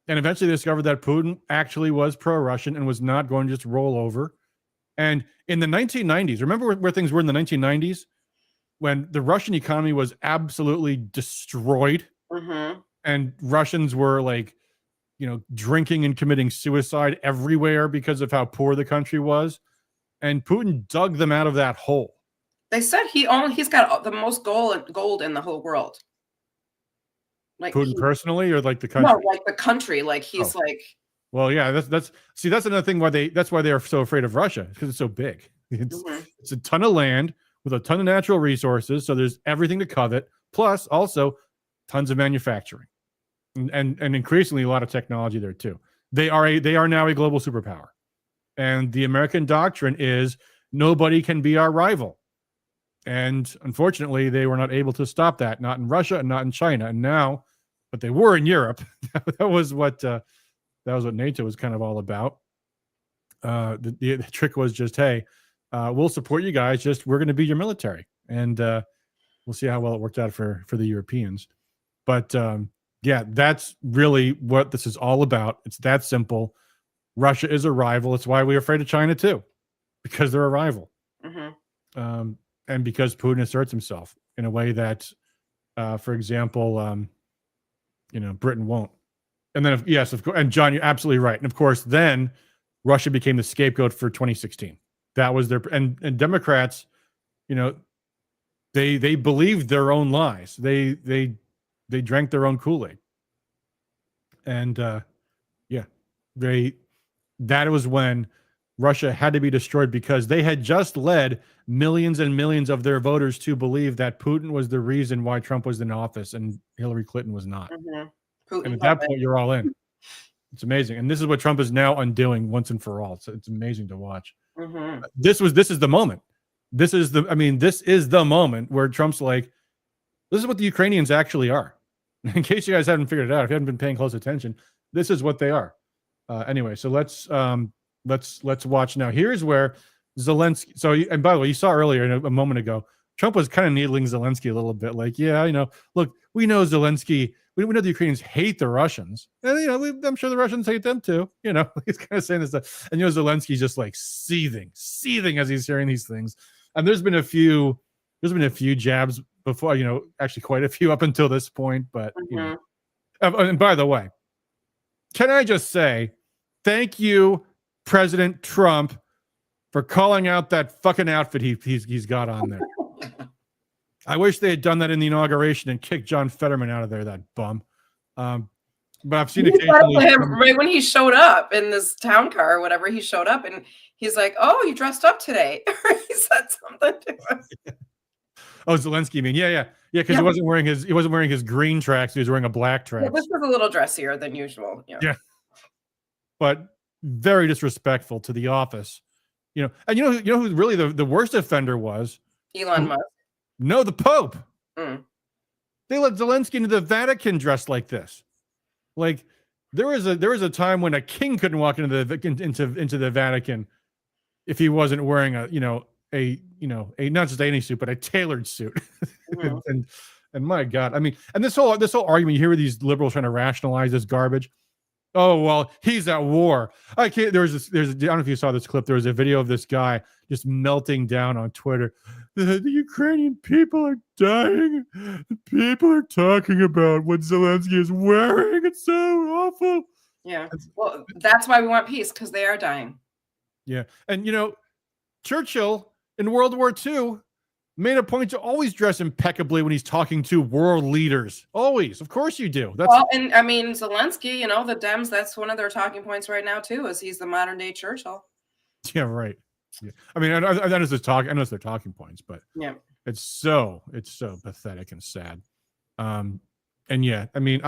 And eventually they discovered that Putin actually was pro-Russian and was not going to just roll over. And in the 1990s, remember where things were in the 1990s? When the Russian economy was absolutely destroyed. Mm-hmm. And Russians were drinking and committing suicide everywhere because of how poor the country was. And Putin dug them out of that hole. They said he's got the most gold in the whole world. Like Putin personally, or like the country? No, like the country. Like he's like. Well, yeah, that's another thing that's why they are so afraid of Russia, because it's so big. It's a ton of land with a ton of natural resources, so there's everything to covet. Plus, also tons of manufacturing, and increasingly a lot of technology there too. They are now a global superpower, and the American doctrine is nobody can be our rival. And unfortunately, they were not able to stop that, not in Russia and not in China. And now, but they were in Europe. that was what NATO was kind of all about. The trick was just, hey, we'll support you guys. Just we're going to be your military, and we'll see how well it worked out for the Europeans. But yeah, that's really what this is all about. It's that simple. Russia is a rival. It's why we're afraid of China too, because they're a rival. Mm-hmm. And because Putin asserts himself in a way that, for example, Britain won't. And then, yes, of course, and John, you're absolutely right. And of course, then Russia became the scapegoat for 2016. That was their, and Democrats, you know, they believed their own lies. They drank their own Kool-Aid. And that was when Russia had to be destroyed, because they had just led millions and millions of their voters to believe that Putin was the reason why Trump was in office and Hillary Clinton was not. Mm-hmm. And at that point, you're all in. It's amazing. And this is what Trump is now undoing once and for all. So it's amazing to watch. Mm-hmm. This is the moment. This is the moment where Trump's like, this is what the Ukrainians actually are. In case you guys haven't figured it out, if you haven't been paying close attention, this is what they are. Anyway, so let's watch now. Here's where Zelenskyy. So, and by the way, you saw earlier a moment ago, Trump was kind of needling Zelenskyy a little bit, like, yeah, look, we know Zelenskyy. We know the Ukrainians hate the Russians, and I'm sure the Russians hate them too. He's kind of saying this stuff, and Zelensky's just like seething as he's hearing these things. And there's been a few jabs before, actually quite a few up until this point. But and by the way, can I just say thank you, President Trump, for calling out that fucking outfit he's got on there. I wish they had done that in the inauguration and kicked John Fetterman out of there, that bum. But I've seen occasionally him right when he showed up in this town car or whatever. He showed up and he's like, "Oh, you dressed up today." He said something to us. Oh, Zelenskyy, you mean? Yeah. Because he wasn't wearing his green tracks. He was wearing a black track. Yeah, this was a little dressier than usual. Yeah. But very disrespectful to the office. And who really the worst offender was? Elon Musk. No, the Pope. They let Zelenskyy into the Vatican dressed like this. Like there was a time when a king couldn't walk into the Vatican if he wasn't wearing a not just any suit, but a tailored suit. and my God, I mean, and this whole argument you hear with these liberals trying to rationalize this garbage. Oh, well, he's at war. I can't. I don't know if you saw this clip. There was a video of this guy just melting down on Twitter. The Ukrainian people are dying. The people are talking about what Zelenskyy is wearing. It's so awful. Yeah. Well, that's why we want peace, because they are dying. Yeah. And, Churchill in World War II made a point to always dress impeccably when he's talking to world leaders. Always. Of course you do. And I mean, Zelenskyy, the Dems, that's one of their talking points right now, too, is he's the modern day Churchill. Yeah, right. Yeah. I mean, I know it's their talking points, but yeah, it's so pathetic and sad. And yeah, I mean,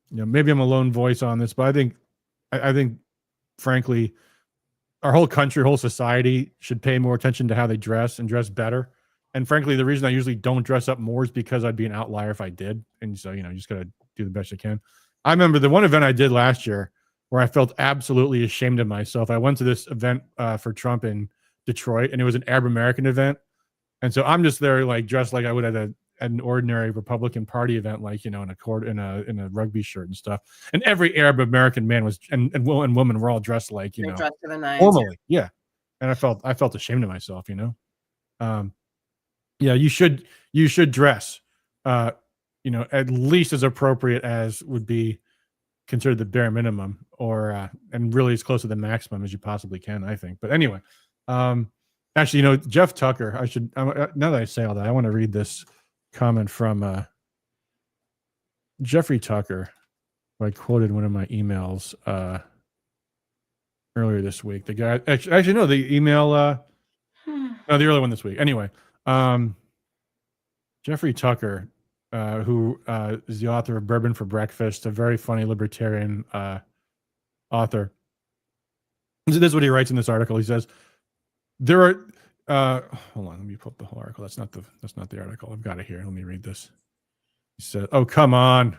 maybe I'm a lone voice on this, but I think, frankly, our whole country, whole society should pay more attention to how they dress and dress better. And frankly, the reason I usually don't dress up more is because I'd be an outlier if I did. And so, you just got to do the best you can. I remember the one event I did last year where I felt absolutely ashamed of myself. I went to this event for Trump in Detroit, and it was an Arab American event. And so I'm just there, like dressed like I would at an ordinary Republican Party event, like, in a rugby shirt and stuff. And every Arab American man was, and woman were all dressed like, dressed to the nines. Formally. Yeah. And I felt ashamed of myself, Yeah, you should dress, at least as appropriate as would be considered the bare minimum, or and really as close to the maximum as you possibly can, I think. But anyway, actually, Jeff Tucker. Now that I say all that, I want to read this comment from Jeffrey Tucker, who I quoted in one of my emails earlier this week. The guy, actually, no, the email. No, the earlier one this week. Anyway. Jeffrey Tucker, who is the author of Bourbon for Breakfast, a very funny libertarian author. This is what he writes in this article. He says, "There are." Hold on, let me pull up the whole article. That's not the article. I've got it here. Let me read this. He said, "Oh, come on."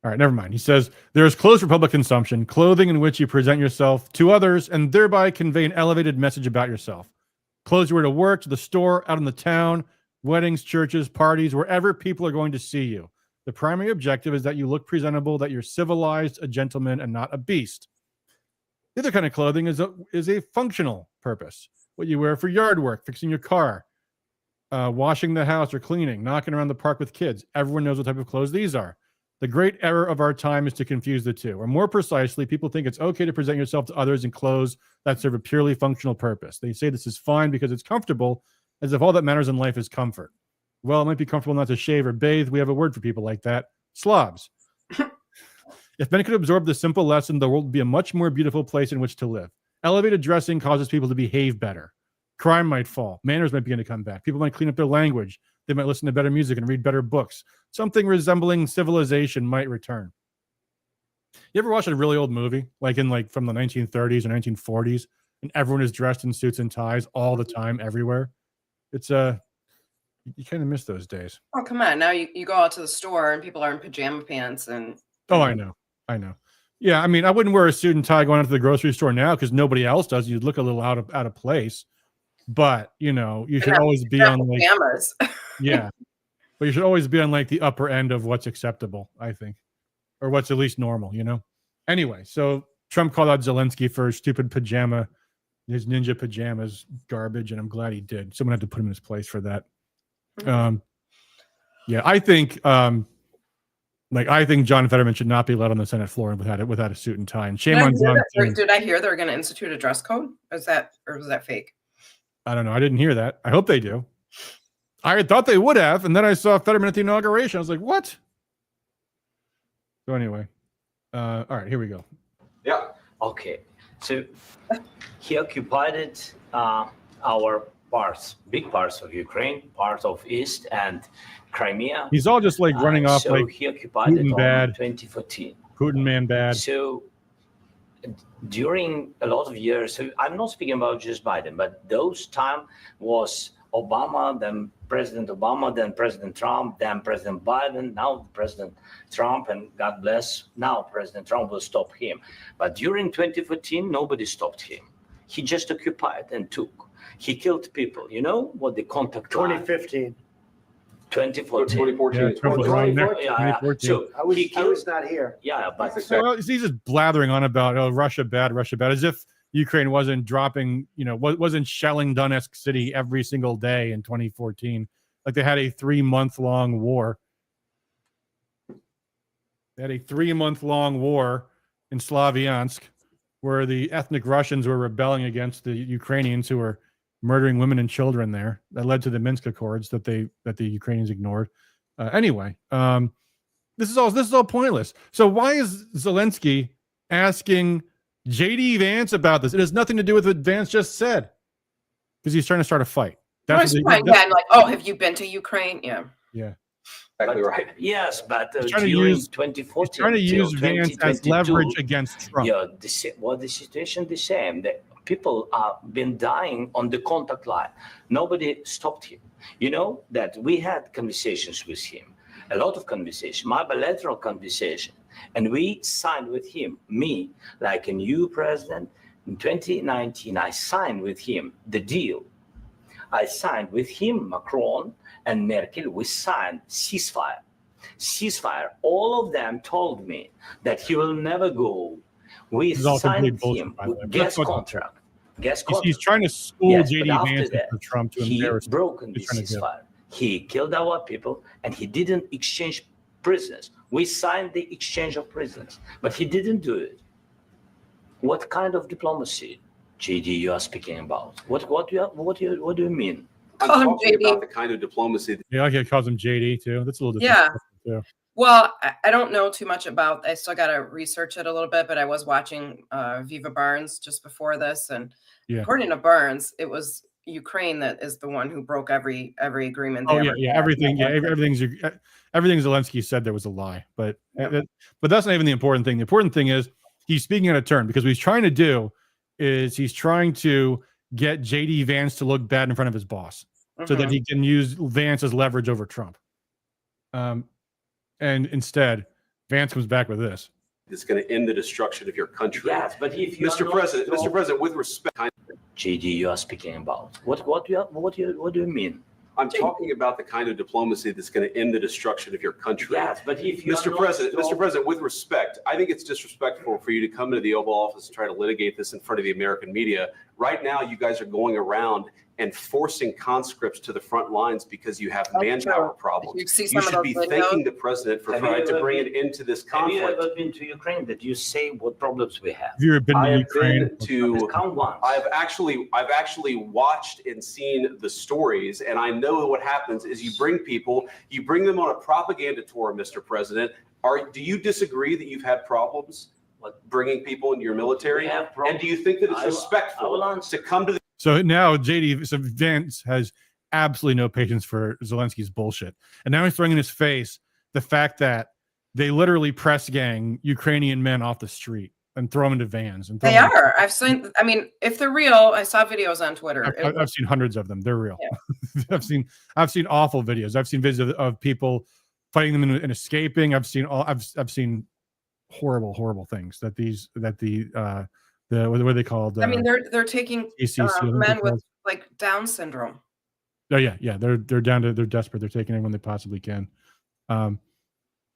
All right, never mind. He says, "There is clothes for public consumption, clothing in which you present yourself to others and thereby convey an elevated message about yourself. Clothes you wear to work, to the store, out in the town, weddings, churches, parties, wherever people are going to see you. The primary objective is that you look presentable, that you're civilized, a gentleman, and not a beast. The other kind of clothing is a functional purpose. What you wear for yard work, fixing your car, washing the house or cleaning, knocking around the park with kids. Everyone knows what type of clothes these are. The great error of our time is to confuse the two. Or more precisely, people think it's okay to present yourself to others in clothes that serve a purely functional purpose. They say this is fine because it's comfortable, as if all that matters in life is comfort. Well, it might be comfortable not to shave or bathe. We have a word for people like that. Slobs. If men could absorb the simple lesson, the world would be a much more beautiful place in which to live. Elevated dressing causes people to behave better. Crime might fall. Manners might begin to come back. People might clean up their language. They might listen to better music and read better books. Something resembling civilization might return. You ever watch a really old movie, like from the 1930s or 1940s, and everyone is dressed in suits and ties all the time, everywhere? It's you kind of miss those days. Oh, come on. Now you go out to the store and people are in pajama pants and. Oh, I know. Yeah, I mean, I wouldn't wear a suit and tie going out to the grocery store now because nobody else does. You'd look a little out of place. But you should always be on like pajamas. Yeah, but you should always be on like the upper end of what's acceptable, I think, or what's at least normal. Anyway, so Trump called out Zelenskyy for his stupid pajama, his ninja pajamas garbage, and I'm glad he did. Someone had to put him in his place for that. Yeah, I think I think John Fetterman should not be let on the Senate floor without a suit and tie. And shame on John. Did I hear they're going to institute a dress code? Was that fake? I don't know. I didn't hear that. I hope they do. I thought they would have, and then I saw Fetterman at the inauguration. I was like, what? So anyway, all right, here we go. Yeah. Okay. So he occupied our big parts of Ukraine, part of East and Crimea. He's all just like running off like he occupied Putin it bad. in 2014. Putin man bad. So during a lot of years, so I'm not speaking about just Biden, but those time was Obama, then President Obama, then President Trump, then President Biden, now President Trump, and God bless, now President Trump will stop him. But during 2014, nobody stopped him. He just occupied and took. He killed people. You know what the contact 2015. 2014. 2014. Yeah, Trump was right there. Yeah. 2014. So I was not here. Yeah, but Well, he's just blathering on about Russia bad, as if Ukraine wasn't dropping, wasn't shelling Donetsk city every single day in 2014. Like they had a 3-month-long war. They had a 3-month-long war in Slavyansk where the ethnic Russians were rebelling against the Ukrainians who were murdering women and children there. That led to the Minsk Accords that the Ukrainians ignored. Anyway, this is all pointless. So why is Zelenskyy asking JD Vance about this? It has nothing to do with what Vance just said, because he's trying to start a fight. Have you been to Ukraine? Yeah. Exactly right. Yes, but during 2014, he's trying to use Vance as leverage against Trump. Yeah, the situation the same. The people have been dying on the contact line. Nobody stopped him. You know that we had conversations with him, a lot of conversation, my bilateral conversation, and we signed with him. Me, like a new president in 2019, I signed with him the deal. I signed with him, Macron and Merkel. We signed ceasefire. All of them told me that he will never go. We signed him with gas contract. He's trying to school JD Vance for Trump to embarrass him. He broke the ceasefire. He killed our people, and he didn't exchange prisoners. We signed the exchange of prisoners, but he didn't do it. What kind of diplomacy, JD, you are speaking about? What do you mean? I'm talking about the kind of diplomacy. Yeah, I like calls him JD too. That's a little Yeah. too. Well, I don't know too much about. I still got to research it a little bit, but I was watching Viva Barnes just before this, and according to Barnes, it was Ukraine that is the one who broke every agreement. Everything Zelenskyy said there was a lie, but that's not even the important thing. The important thing is he's speaking out of turn, because what he's trying to do is he's trying to get JD Vance to look bad in front of his boss, so that he can use Vance as leverage over Trump. And instead, Vance comes back with this. It's going to end the destruction of your country. Yes, but if you Mr. President, with respect, JD, you are speaking about what do you mean? I'm talking about the kind of diplomacy that's going to end the destruction of your country. Yes, but if you Mr. President, with respect, I think it's disrespectful for you to come into the Oval Office and try to litigate this in front of the American media. Right now, you guys are going around and forcing conscripts to the front lines because you have manpower problems. You see You some of should those be videos? thanking the president for trying to bring an end to this Have you conflict. ever been to Ukraine that you say what problems we have? Have you ever been I to have Ukraine? been to. Count once. I've actually watched and seen the stories, and I know what happens is you bring them on a propaganda tour, Mr. President. Do you disagree that you've had problems bringing people into your military? And do you think that it's respectful to come to the So now Vance has absolutely no patience for Zelensky's bullshit. And now he's throwing in his face the fact that they literally press gang Ukrainian men off the street and throw them into vans. And They are. I've seen, I mean, if they're real, I saw videos on Twitter. I've seen hundreds of them. They're real. Yeah. I've seen awful videos. I've seen videos of people fighting them and escaping. I've seen horrible things that what are they called? I mean, they're taking men with like Down syndrome. Oh yeah. They're desperate. They're taking everyone they possibly can.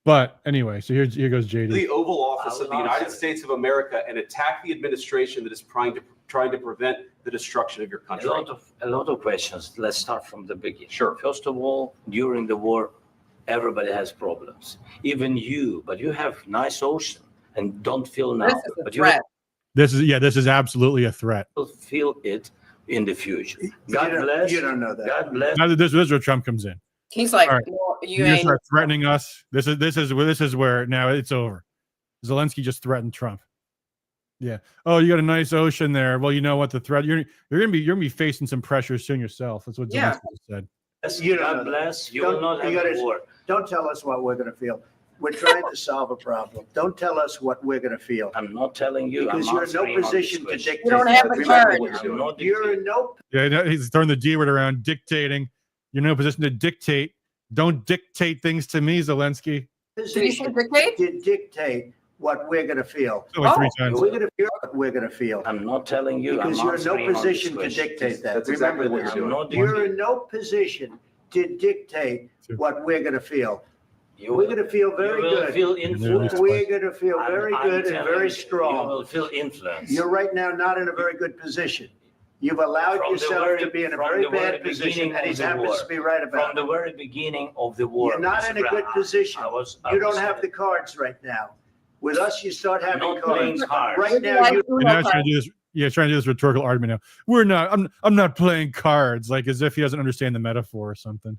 But anyway, so here goes JD. The Oval Office of the United States of America and attack the administration that is trying to prevent the destruction of your country. A lot of questions. Let's start from the beginning. Sure. First of all, during the war, everybody has problems. Even you, but you have nice ocean and don't feel now. This is a but threat. This is absolutely a threat. You will feel it in the future. God bless. You don't know that. God bless. Now this is where Trump comes in. He's like, All right. no, you You ain't. start threatening us. This is where now it's over. Zelensky just threatened Trump. Yeah. Oh, you got a nice ocean there. Well, you know what? The threat you're gonna be facing some pressure soon yourself. That's what Zelensky said. God bless. You will not have a war. Don't tell us what we're going to feel. We're trying to solve a problem. Don't tell us what we're going to feel. I'm not telling you. Because you're in no position to dictate. You don't have the Remember card. what you're in no. Yeah, he's throwing the D word around, dictating. You're in no position to dictate. Don't dictate things to me, Zelensky. Did he say dictate? To dictate what we're going to feel. Like 3 times. We're going to feel what we're going to feel. I'm not telling you. Because you're in no position to dictate that. That's exactly Remember what this. you're doing. You're in no position to dictate what we're going to feel. We're going to feel very good. Feel influenced. We're going to feel very good and very You strong. will feel influenced. You're right now not in a very good position. You've allowed yourself to be in a very bad position, and he happens to be right about it. From the very beginning of the war. You're not in a good position. You don't have the cards right now. With us, you start having cards. Right now, you're now trying to do this. Yeah, trying to do this rhetorical argument now. We're not. I'm not playing cards, like as if he doesn't understand the metaphor or something.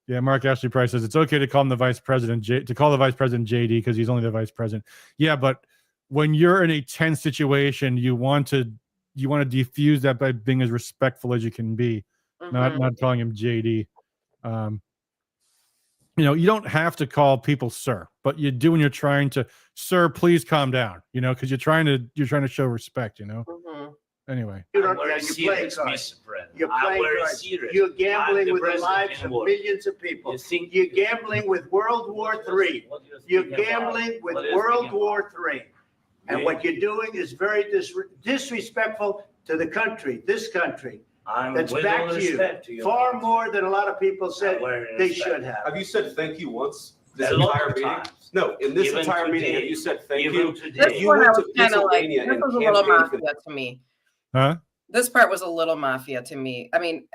Yeah, Mark Ashley Price says it's okay to call him the vice president, to call the vice president JD because he's only the vice president. Yeah, but when you're in a tense situation, you want to defuse that by being as respectful as you can be, not calling him JD. You don't have to call people sir, but you do when you're trying to, sir, please calm down, because you're trying to show respect, Anyway. You're playing cards. You're playing cards. You're gambling with the lives of millions of people. You're gambling with World War III. You're gambling with World War III. And what you're doing is very disrespectful to the country, this country. That's back to you. Far more than a lot of people said they should have. Have you said thank you once? This entire meeting? No, in this entire meeting, have you said thank you? This You one I went was to kind of like, Pennsylvania this and was a little campaigned for mafia to me. Huh? This part was a little mafia to me. I mean,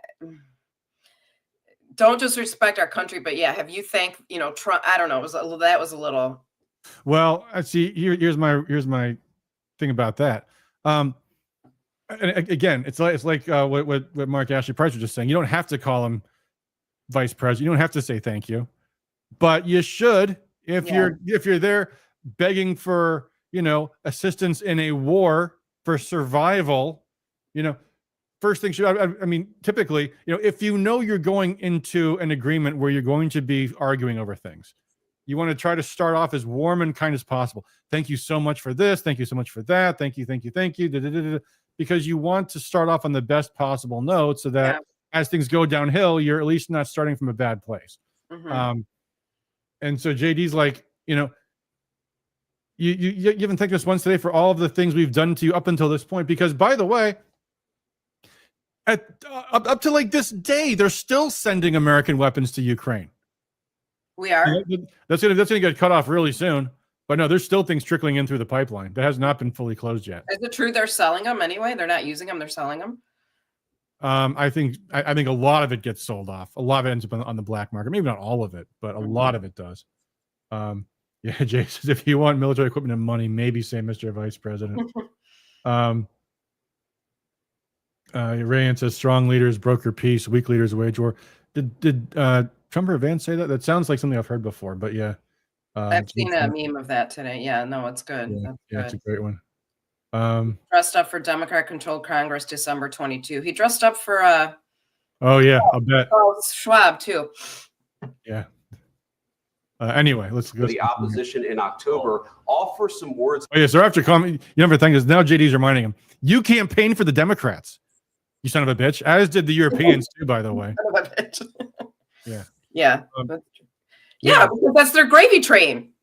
don't disrespect our country, but yeah, have you thanked, Trump? I don't know. That was a little. Well, I see. Here's my thing about that. And again, it's like what Mark Ashley Price was just saying. You don't have to call him vice president. You don't have to say thank you, but you should if you're there begging for assistance in a war for survival. First thing should I mean typically if you're going into an agreement where you're going to be arguing over things, you want to try to start off as warm and kind as possible. Thank you so much for this. Thank you so much for that. Thank you. Because you want to start off on the best possible note so that as things go downhill, you're at least not starting from a bad place. And so JD's like, you haven't thanked us once today for all of the things we've done to you up until this point. Because by the way, up to like this day, they're still sending American weapons to Ukraine. We are. That's gonna get cut off really soon. But no, there's still things trickling in through the pipeline that has not been fully closed yet. Is it true they're selling them anyway? They're not using them. They're selling them. I think a lot of it gets sold off. A lot of it ends up on the black market. Maybe not all of it, but a lot of it does. Yeah, Jay says if you want military equipment and money, maybe say Mr. Vice President. Rayan says strong leaders broker peace, weak leaders wage war. Did Trump or Vance say that? That sounds like something I've heard before, but yeah. I've seen a meme of that today. Yeah, no, it's good. Yeah, That's it's a great one. Dressed up for Democrat-controlled Congress, December 22. He dressed up for oh yeah, I'll bet. Schwab too. Yeah. Anyway, let's go. The opposition in October offer some words. Oh yeah, so after comment, you know, the thing is now JD's reminding him, you campaigned for the Democrats, you son of a bitch. As did the Europeans too, by the way. Son of a bitch. Yeah. Yeah. Yeah, because that's their gravy train.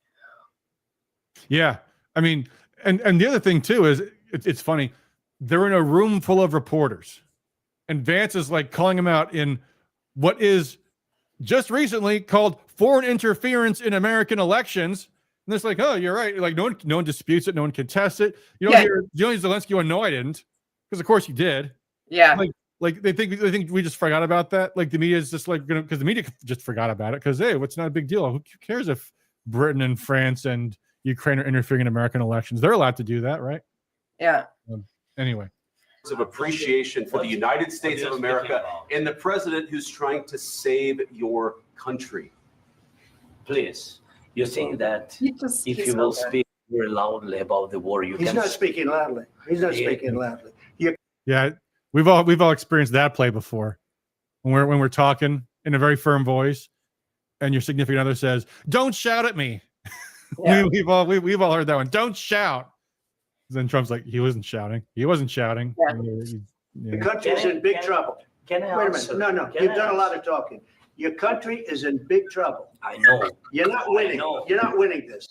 Yeah, I mean, and the other thing too is it's funny. They're in a room full of reporters, and Vance is like calling them out in what is just recently called foreign interference in American elections. And it's like, oh, you're right. Like no one disputes it, no one contests it. You don't hear Zelensky one. No, I didn't, because of course you did. Yeah. Like they think we just forgot about that. Like the media is just like because the media just forgot about it because hey, what's not a big deal? Who cares if Britain and France and Ukraine are interfering in American elections? They're allowed to do that, right? Yeah. Anyway. Of appreciation for the United States of America and the president who's trying to save your country. Please, you think that if you will speak very loudly about the war, you He's can... not speaking loudly. He's not speaking loudly. Yeah, we've all experienced that play before. When we're talking in a very firm voice, and your significant other says, "Don't shout at me." Yeah. we've all heard that one. Don't shout. Then Trump's like, he wasn't shouting. He wasn't shouting. Yeah. The country's in big trouble. Can I Wait a answer? minute. No. You've done a lot of talking. Your country is in big trouble. I know. You're not winning. You're not winning this.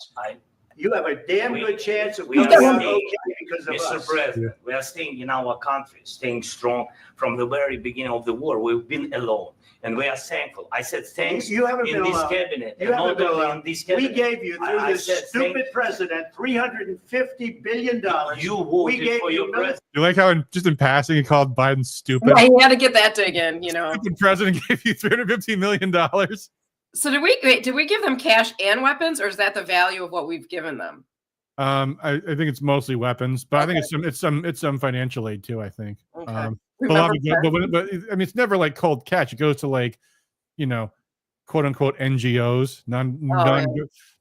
You have a damn good chance of coming out okay because of Mr. us. President, we are staying in our country, staying strong from the very beginning of the war. We've been alone, and we are thankful. I said thanks you haven't been in this alone. cabinet. You haven't been alone. In this cabinet. We gave you, through this stupid president, $350 billion. You voted for your president. You like how just in passing he called Biden stupid? Yeah, he had to get that dig in, you know. Stupid president gave you $350 million. So did we give them cash and weapons, or is that the value of what we've given them? I think it's mostly weapons, but I think it's some financial aid too. I think. Okay. But I mean, it's never like cold cash. It goes to like, you know, quote unquote NGOs,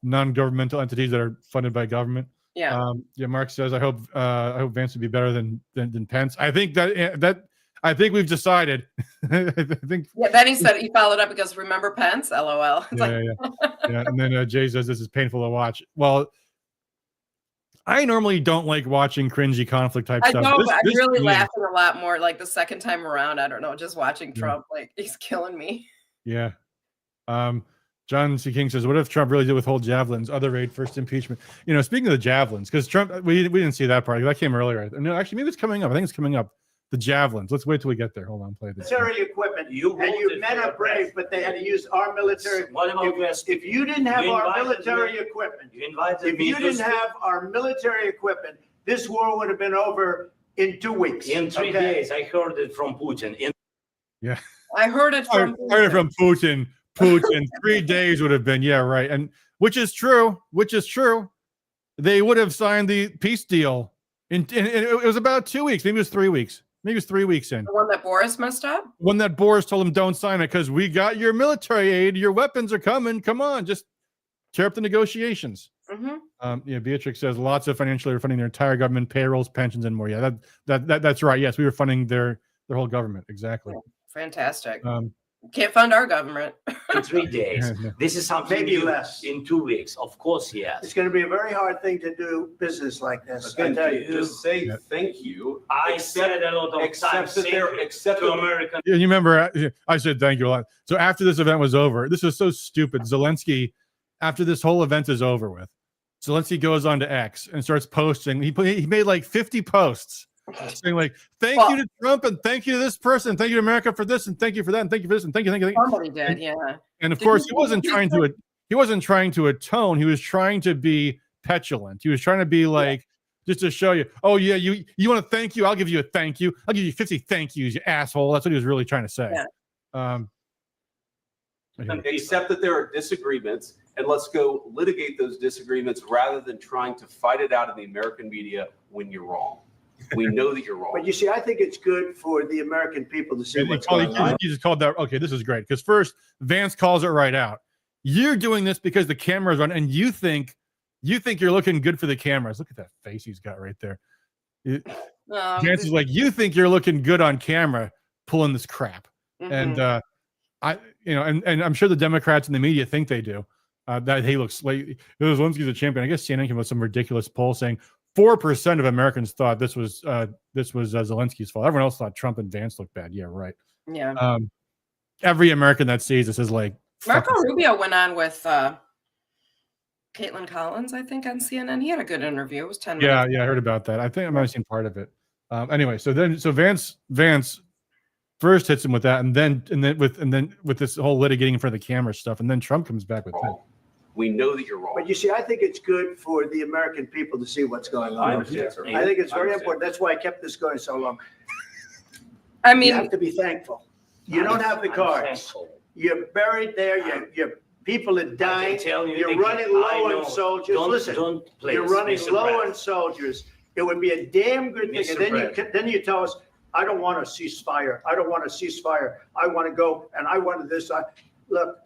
non-governmental entities that are funded by government. Yeah. Mark says, I hope Vance would be better than Pence. I think I think we've decided. I think. Yeah. Then he said he followed up because remember Pence? LOL. Yeah. And then Jay says this is painful to watch. Well, I normally don't like watching cringy conflict type stuff. I'm really laughing a lot more like the second time around. I don't know, just watching Trump, like he's killing me. Yeah. John C. King says, what if Trump really did withhold javelins, other raid, first impeachment? You know, speaking of the javelins, because Trump, we didn't see that part. That came earlier. No, actually, maybe it's coming up. I think it's coming up. The javelins. Let's wait till we get there. Hold on, play this. Military equipment. You men are brave, but they had to use our military. If you didn't have our military equipment, our military equipment, this war would have been over in 2 weeks. In 3 days, I heard it from Putin. Yeah, I heard it from Putin. 3 days would have been, yeah, right. And which is true. They would have signed the peace deal. It was about 2 weeks. Maybe it was 3 weeks. Maybe it was 3 weeks in. The one that Boris messed up? One that Boris told him don't sign it because we got your military aid. Your weapons are coming. Come on, just tear up the negotiations. Mm-hmm. Beatrix says lots of financially we're funding their entire government, payrolls, pensions, and more. Yeah, that's right. Yes, we were funding their whole government. Exactly. Yeah, fantastic. Can't fund our government. In 3 days. This is something maybe less. In 2 weeks. Of course, yes. It's going to be a very hard thing to do business like this. Again, to say thank you. I said a lot of times to American. You remember I said thank you a lot. So after this event was over, this was so stupid. Zelensky, after this whole event is over with, Zelensky goes on to X and starts posting. He made like 50 posts. Saying like, thank you to Trump and thank you to this person, thank you to America for this and thank you for that and thank you for this and thank you. Somebody did, yeah. And of course, he wasn't trying to atone. He was trying to be petulant. He was trying to be like, just to show you. Oh yeah, you want to thank you? I'll give you a thank you. I'll give you 50 thank yous, you asshole. That's what he was really trying to say. Yeah. Accept that there are disagreements, and let's go litigate those disagreements rather than trying to fight it out in the American media when you're wrong. We know that you're wrong. But you see, I think it's good for the American people to see what's going on. He just called that. Okay, this is great because first Vance calls it right out. You're doing this because the camera's on, and you think you're looking good for the cameras. Look at that face he's got right there. Vance is like, you think you're looking good on camera, pulling this crap, and and I'm sure the Democrats and the media think they do. That he looks like Zelensky's a champion. I guess CNN came with some ridiculous poll saying 4% of Americans thought this was Zelensky's fault. Everyone else thought Trump and Vance looked bad. Yeah, right. Yeah. Every American that sees this is like. Marco Rubio went on with Caitlin Collins, I think, on CNN. He had a good interview. It was 10 minutes. Yeah, I heard about that. I think I might have seen part of it. Anyway, so Vance first hits him with that, and then with this whole litigating for the camera stuff, and then Trump comes back with that. We know that you're wrong. But you see, I think it's good for the American people to see what's going on. I think it's very important. That's why I kept this going so long. I mean, you have to be thankful. You don't have the cards. You're buried there. Your people are dying. You're running low on soldiers. Listen, you're running low on soldiers. It would be a damn good thing. And then you tell us, I don't want a ceasefire. I don't want a ceasefire. I want to go and I want this. Look,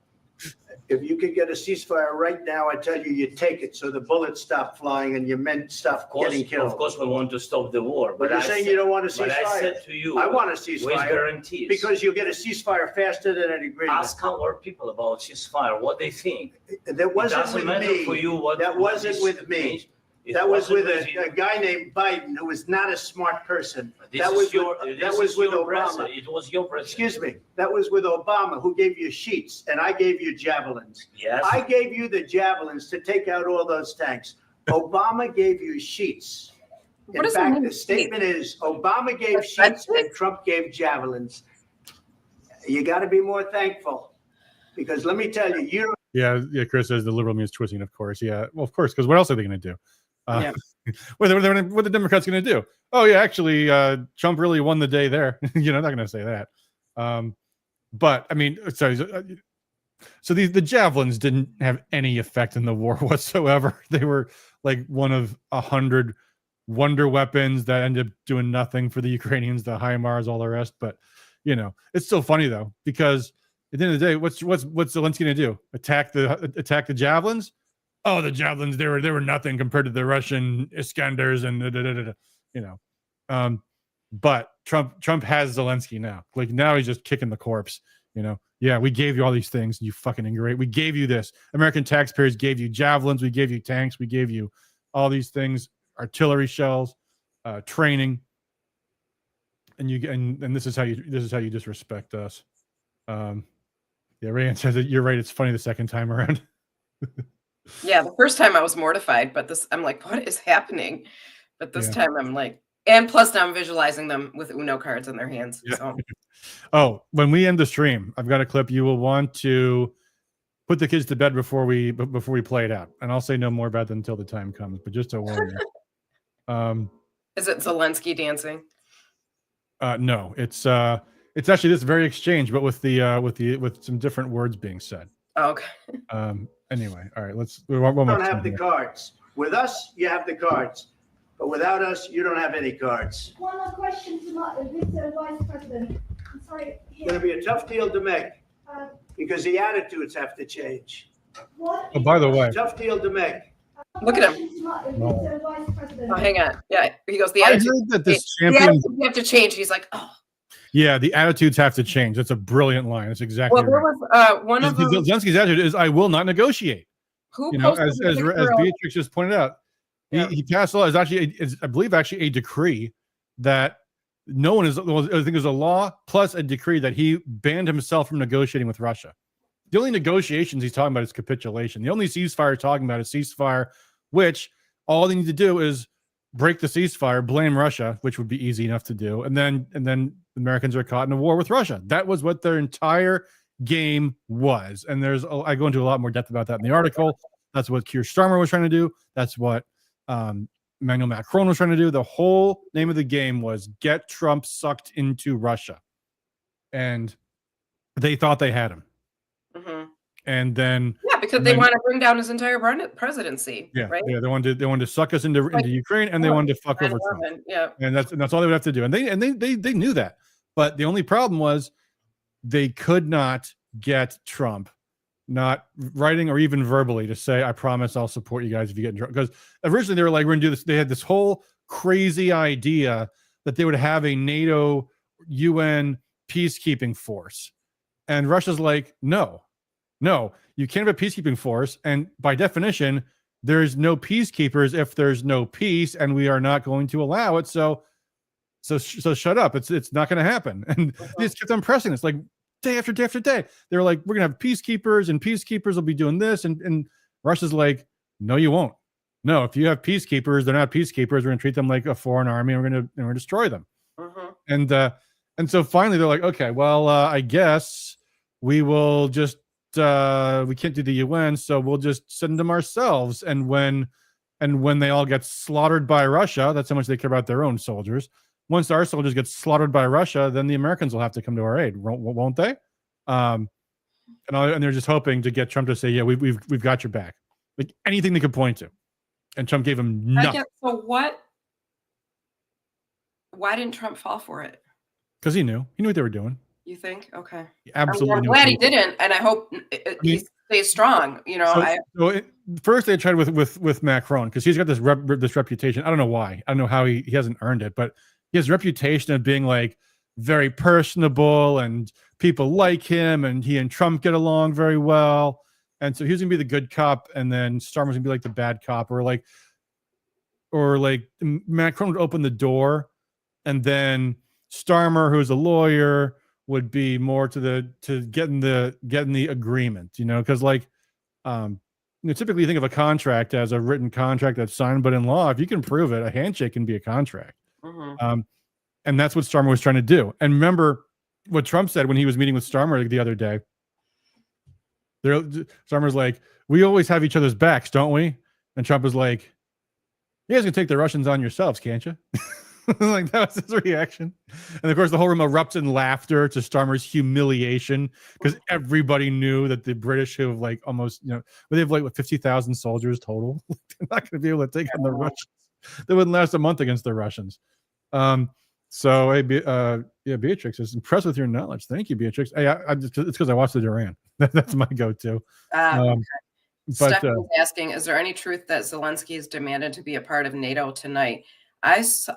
if you could get a ceasefire right now, I tell you, you take it so the bullets stop flying and your men stop getting killed. Of course, we want to stop the war. But you're saying you don't want a ceasefire. But I said to you, I want a ceasefire. With guarantees. Because you'll get a ceasefire faster than an agreement. Ask our people about ceasefire, what they think. That wasn't with me. For you what that wasn't with me. That was with a guy named Biden who was not a smart person. That was with Obama. It was your president. Excuse me. That was with Obama, who gave you sheets, and I gave you javelins. Yes. I gave you the javelins to take out all those tanks. Obama gave you sheets. In fact, the statement is Obama gave sheets and Trump gave javelins. You got to be more thankful, because let me tell you, you don't. Yeah. Chris says the liberal means twisting, of course. Yeah, well, of course, because what else are they going to do? What are the Democrats going to do? Oh yeah, actually, Trump really won the day there. Not going to say that. But I mean, sorry. So the javelins didn't have any effect in the war whatsoever. They were like one of 100 wonder weapons that ended up doing nothing for the Ukrainians, the HIMARS, all the rest. But it's still funny though, because at the end of the day, what's Zelensky going to do? Attack the javelins? Oh, the javelins, they were nothing compared to the Russian Iskanders and but Trump has Zelensky now. Like now he's just kicking the corpse. Yeah, we gave you all these things, you fucking ingrate. We gave you this. American taxpayers gave you javelins, we gave you tanks, we gave you all these things, artillery shells, training. And this is how you disrespect us. Yeah, Rayan says that you're right. It's funny the second time around. Yeah, the first time I was mortified, but I'm like, what is happening? But this time I'm like, and plus now I'm visualizing them with Uno cards in their hands. Yeah. So. Oh, when we end the stream, I've got a clip. You will want to put the kids to bed before we play it out, and I'll say no more about that until the time comes. But just to warn you, is it Zelensky dancing? No, it's actually this very exchange, but with some different words being said. Oh, okay. Anyway, all right. We don't have the cards. With us, you have the cards, but without us, you don't have any cards. One more question to Mr. Vice President. I'm sorry. It's going to be a tough deal to make because the attitudes have to change. Oh, by the way, tough deal to make. Look at him. Mr. Vice President. Oh, hang on. Yeah, he goes. The attitude. I heard that this champion. The attitude have to change. He's like, oh. Yeah, the attitudes have to change. That's a brilliant line. That's exactly there right. Was one of them. Zelensky's attitude is, "I will not negotiate." Who as Beatrix just pointed out, he passed a law. I believe actually a decree that no one is. I think there's a law plus a decree that he banned himself from negotiating with Russia. The only negotiations he's talking about is capitulation. The only ceasefire he's talking about is ceasefire, which all they need to do is break the ceasefire, blame Russia, which would be easy enough to do, and then Americans are caught in a war with Russia. That was what their entire game was. And I go into a lot more depth about that in the article. That's what Keir Starmer was trying to do. That's what Emmanuel Macron was trying to do. The whole name of the game was get Trump sucked into Russia. And they thought they had him. Mm-hmm. And then because they want to bring down his entire presidency. Yeah, right? yeah, they wanted to suck us into Ukraine, and they wanted to fuck over Trump. Yeah, and that's all they would have to do. And they knew that. But the only problem was they could not get Trump, not writing or even verbally, to say, I promise I'll support you guys if you get in trouble. Because originally they were like, we're going to do this. They had this whole crazy idea that they would have a NATO UN peacekeeping force. And Russia's like, no, you can't have a peacekeeping force. And by definition, there's no peacekeepers if there's no peace, and we are not going to allow it. So shut up. It's not going to happen. And they just kept on pressing this, like day after day after day. They were like, we're going to have peacekeepers, and peacekeepers will be doing this. And Russia's like, no, you won't. No, if you have peacekeepers, they're not peacekeepers. We're going to treat them like a foreign army, and we're going to destroy them. And so finally they're like, okay, well, I guess we will just, we can't do the UN, so we'll just send them ourselves. And when they all get slaughtered by Russia, that's how much they care about their own soldiers. Once our soldiers get slaughtered by Russia, then the Americans will have to come to our aid, won't they? And they're just hoping to get Trump to say, yeah, we've got your back, like anything they could point to. And Trump gave him nothing. So why didn't Trump fall for it? Because he knew what they were doing. You think? Okay. He absolutely. I'm glad he didn't, and I hope he stays strong. First they tried with Macron, because he's got this reputation. I don't know why. I don't know how he hasn't earned it, but he has a reputation of being like very personable, and people like him, and he and Trump get along very well. And so he's gonna be the good cop, and then Starmer's gonna be like the bad cop, or like Macron would open the door, and then Starmer, who's a lawyer, would be more to getting the agreement, because typically you think of a contract as a written contract that's signed, but in law, if you can prove it, a handshake can be a contract. And that's what Starmer was trying to do. And remember what Trump said when he was meeting with Starmer the other day. Starmer's like, we always have each other's backs, don't we? And Trump was like, you guys can take the Russians on yourselves, can't you? Like, that was his reaction. And of course the whole room erupts in laughter to Starmer's humiliation, because everybody knew that the British, who have like almost, they have like 50,000 soldiers total, they're not going to be able to take on the Russians. They wouldn't last a month against the Russians. Beatrix is impressed with your knowledge. Thank you, Beatrix. Hey, it's because I watched the Duran. That's my go-to. Okay. Stephanie's asking, is there any truth that Zelenskyy is demanded to be a part of NATO tonight?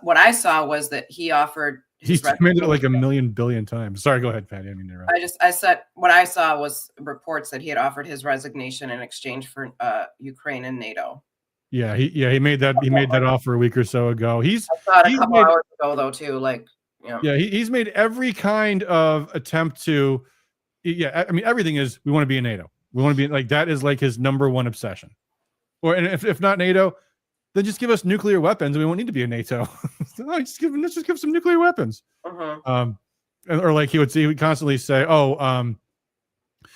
What I saw was that he offered. He's demanded it like a million billion times. Sorry, go ahead, Patty. I mean, I said what I saw was reports that he had offered his resignation in exchange for Ukraine and NATO. Yeah, he made that offer a week or so ago. I saw it a couple hours ago though too. Yeah, he's made every kind of attempt to. Yeah, I mean, everything is, we want to be in NATO. We want to be like, that is like his number one obsession. And if not NATO, then just give us nuclear weapons, and we won't need to be in NATO. Let's just give some nuclear weapons. Or like he would constantly say,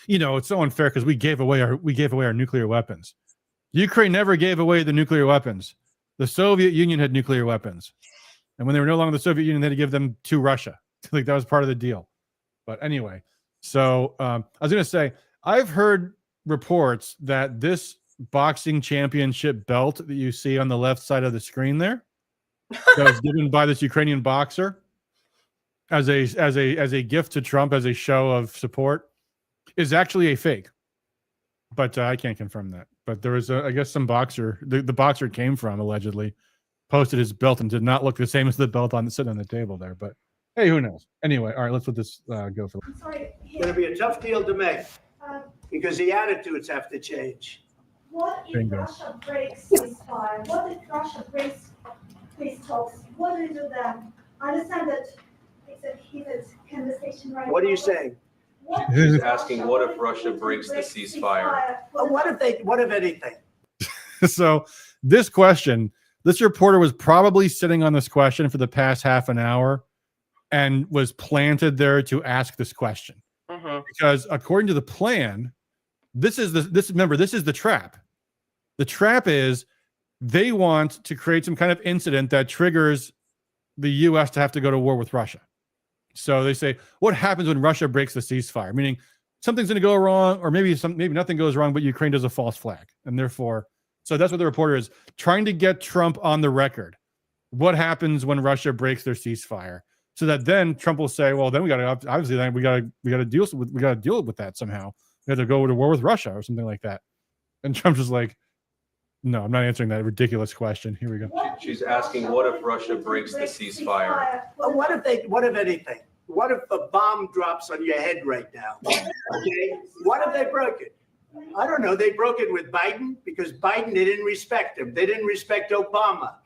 it's so unfair because we gave away our nuclear weapons. Ukraine never gave away the nuclear weapons. The Soviet Union had nuclear weapons, and when they were no longer the Soviet Union, they had to give them to Russia. Like, that was part of the deal. But anyway, so I was going to say, I've heard reports that this boxing championship belt that you see on the left side of the screen there, that was given by this Ukrainian boxer as a gift to Trump, as a show of support, is actually a fake. But I can't confirm that. But there was I guess some boxer, the boxer came from, allegedly, posted his belt and did not look the same as the belt sitting on the table there. But hey, who knows? Anyway, all right, let's let this go for. It's going to be a tough deal to make, because the attitudes have to change. What if Russia breaks ceasefire? What if Russia breaks peace talks? What do you do then? I understand that it's a heated conversation right now. What are you saying? He's asking, what if Russia breaks the ceasefire? Well, what if anything? So this reporter was probably sitting on this question for the past half an hour and was planted there to ask this question. Because according to the plan, this is the trap. The trap is they want to create some kind of incident that triggers the U.S. to have to go to war with Russia. So they say, what happens when Russia breaks the ceasefire? Meaning something's going to go wrong, or maybe nothing goes wrong, but Ukraine does a false flag. And therefore, so that's what the reporter is trying to get Trump on the record. What happens when Russia breaks their ceasefire? So that then Trump will say, well, then we got to, obviously, then we got to deal with that somehow. We have to go to war with Russia or something like that. And Trump's just like, no, I'm not answering that ridiculous question. Here we go. She's asking, what if Russia breaks the ceasefire? What if anything? What if a bomb drops on your head right now? Okay. What if they broke it? I don't know. They broke it with Biden because Biden, they didn't respect him. They didn't respect Obama.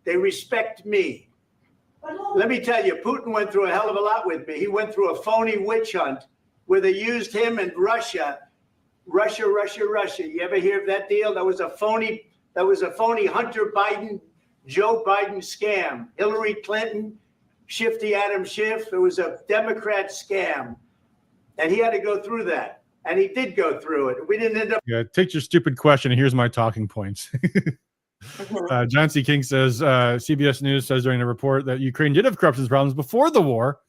They respect me. Let me tell you, Putin went through a hell of a lot with me. He went through a phony witch hunt where they used him and Russia. You ever hear of that deal? That was a phony Hunter Biden, Joe Biden scam. Hillary Clinton, Shifty Adam Schiff. It was a Democrat scam. And he had to go through that. And he did go through it. We didn't end up. Yeah, take your stupid question, and here's my talking points. John C. King says, CBS News says during the report that Ukraine did have corruption problems before the war,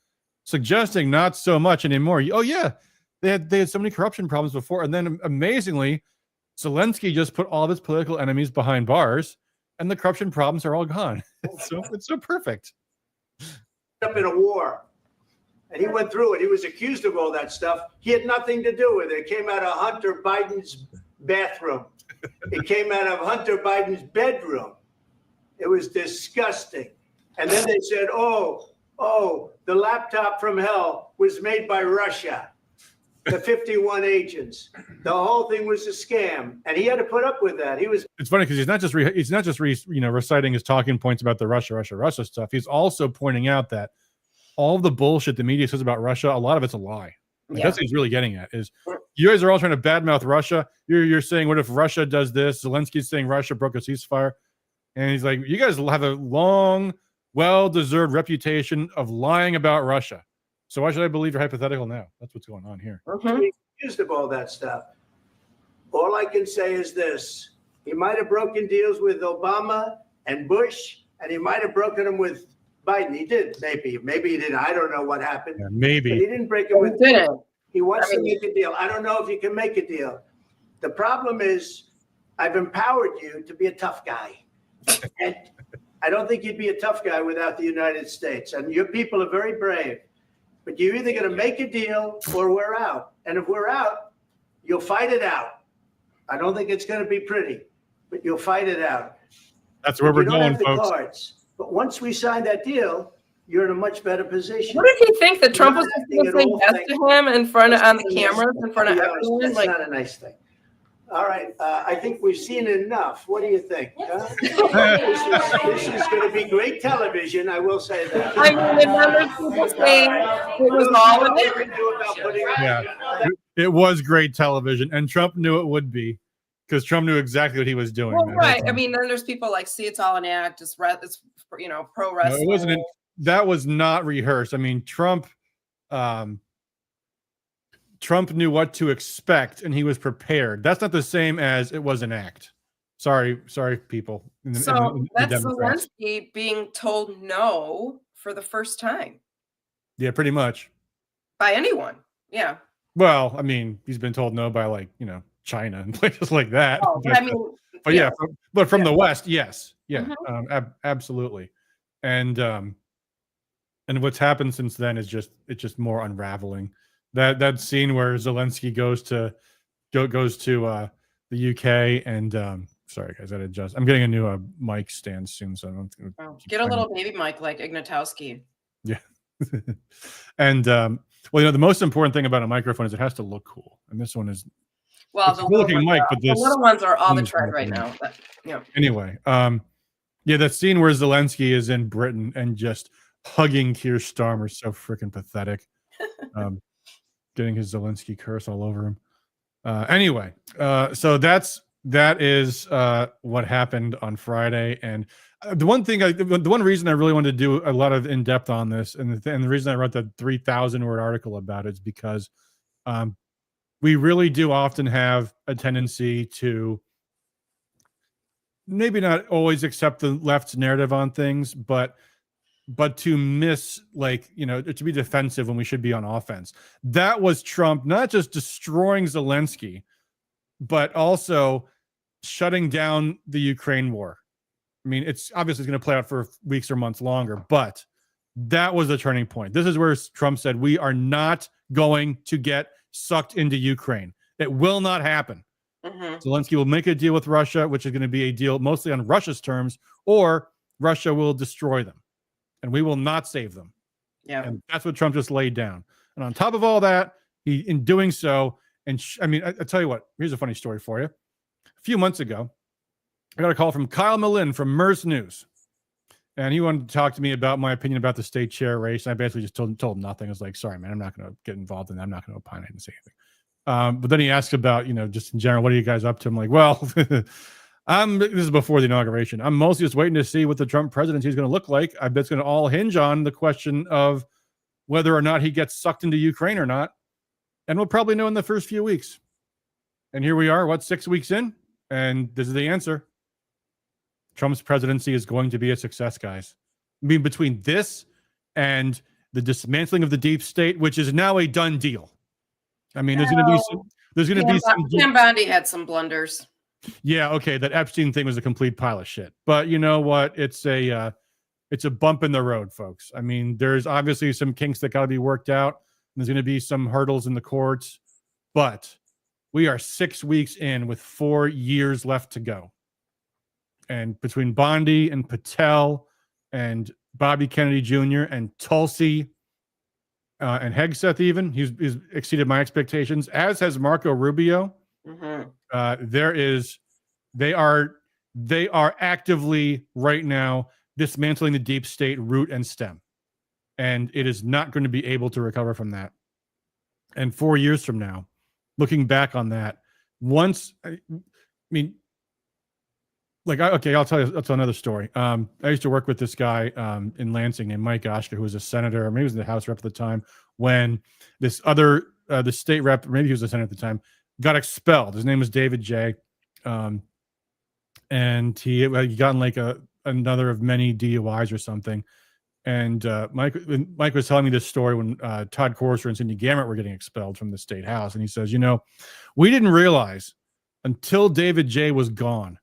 suggesting not so much anymore. Oh, yeah. They had so many corruption problems before. And then amazingly, Zelensky just put all of his political enemies behind bars, and the corruption problems are all gone. It's so perfect. Up in a war. And he went through it. He was accused of all that stuff. He had nothing to do with it. It came out of Hunter Biden's bathroom. It came out of Hunter Biden's bedroom. It was disgusting. And then they said, oh, the laptop from hell was made by Russia. The 51 agents. The whole thing was a scam, and he had to put up with that. It's funny because he's not just reciting his talking points about the Russia stuff. He's also pointing out that all of the bullshit the media says about Russia, a lot of it's a lie. That's what he's really getting at. Is you guys are all trying to badmouth Russia. You're saying, what if Russia does this? Zelensky's saying Russia broke a ceasefire, and he's like, you guys have a long, well-deserved reputation of lying about Russia. So why should I believe your hypothetical now? That's what's going on here. Accused of all that stuff. All I can say is this. He might have broken deals with Obama and Bush, and he might have broken them with Biden. He did, maybe. Maybe he didn't. I don't know what happened. Yeah, maybe. But he didn't break it with He wants to make a deal. I don't know if you can make a deal. The problem is I've empowered you to be a tough guy. And I don't think you'd be a tough guy without the United States. And your people are very brave. But you're either going to make a deal or we're out. And if we're out, you'll fight it out. I don't think it's going to be pretty, but you'll fight it out. That's where we're going, folks. Cards. But once we sign that deal, you're in a much better position. What did he think that Trump was going to say yes to him in front of on the cameras in front of everyone? That's not a nice thing. All right, I think we've seen enough. What do you think? Huh? This is going to be great television. I will say that. I mean, remember people saying it was all of it. Yeah, it was great television, and Trump knew it would be because Trump knew exactly what he was doing. Well, right. I mean, then there's people like, see, it's all an act. It's pro wrestling. No, it wasn't. That was not rehearsed. I mean, Trump knew what to expect, and he was prepared. That's not the same as it was an act. Sorry, people. That's Zelensky being told no for the first time. Yeah, pretty much. By anyone. Yeah. Well, I mean, he's been told no by China and places like that. Oh, but from the West, yes. Yeah, absolutely. And what's happened since then is it's just more unraveling. That scene where Zelensky goes to the UK and sorry guys, I'm getting a new mic stand soon, so I'm get a little baby mic like Ignatowski. Yeah. And the most important thing about a microphone is it has to look cool, and this one is the looking mic, but the little ones are all the trend right now. But, Anyway, that scene where Zelensky is in Britain and just hugging Keir Starmer is so freaking pathetic. Getting his Zelensky curse all over him. Anyway, so that is what happened on Friday. And the one reason I really wanted to do a lot of in depth on this, and the reason I wrote that 3,000 word article about it is because we really do often have a tendency to maybe not always accept the left's narrative on things, but to miss, like, to be defensive when we should be on offense. That was Trump not just destroying Zelensky, but also shutting down the Ukraine war. I mean, it's obviously going to play out for weeks or months longer, but that was the turning point. This is where Trump said, we are not going to get sucked into Ukraine. It will not happen. Zelensky will make a deal with Russia, which is going to be a deal mostly on Russia's terms, or Russia will destroy them, and we will not save them. Yeah. And that's what Trump just laid down. And on top of all that, in doing so, and I tell you what, here's a funny story for you. A few months ago, I got a call from Kyle Malin from Merce News. And he wanted to talk to me about my opinion about the state chair race. And I basically just told him nothing. I was like, sorry, man, I'm not going to get involved in that. I'm not going to opine. I didn't say anything. But then he asked about, just in general, what are you guys up to? I'm like, well, this is before the inauguration. I'm mostly just waiting to see what the Trump presidency is going to look like. I bet it's going to all hinge on the question of whether or not he gets sucked into Ukraine or not. And we'll probably know in the first few weeks. And here we are, 6 weeks in? And this is the answer. Trump's presidency is going to be a success, guys. I mean, between this and the dismantling of the deep state, which is now a done deal. I mean, there's going to be some. Pam Bondi had some blunders. Yeah, okay, that Epstein thing was a complete pile of shit. But you know what? It's a bump in the road, folks. I mean, there's obviously some kinks that got to be worked out. There's going to be some hurdles in the courts, but we are 6 weeks in with 4 years left to go. And between Bondi and Patel and Bobby Kennedy Jr. and Tulsi and Hegseth, even he's exceeded my expectations, as has Marco Rubio. They are actively right now dismantling the deep state root and stem, and it is not going to be able to recover from that. And 4 years from now, looking back on that, I'll tell you. That's another story. I used to work with this guy in Lansing named Mike Oshka, who was a senator, or maybe he was the House rep at the time, when this other, the state rep, or maybe he was a senator at the time, got expelled. His name was David J. And he got in like another of many DUIs or something. And Mike was telling me this story when Todd Corser and Cindy Gammert were getting expelled from the state house. And he says, we didn't realize until David J. was gone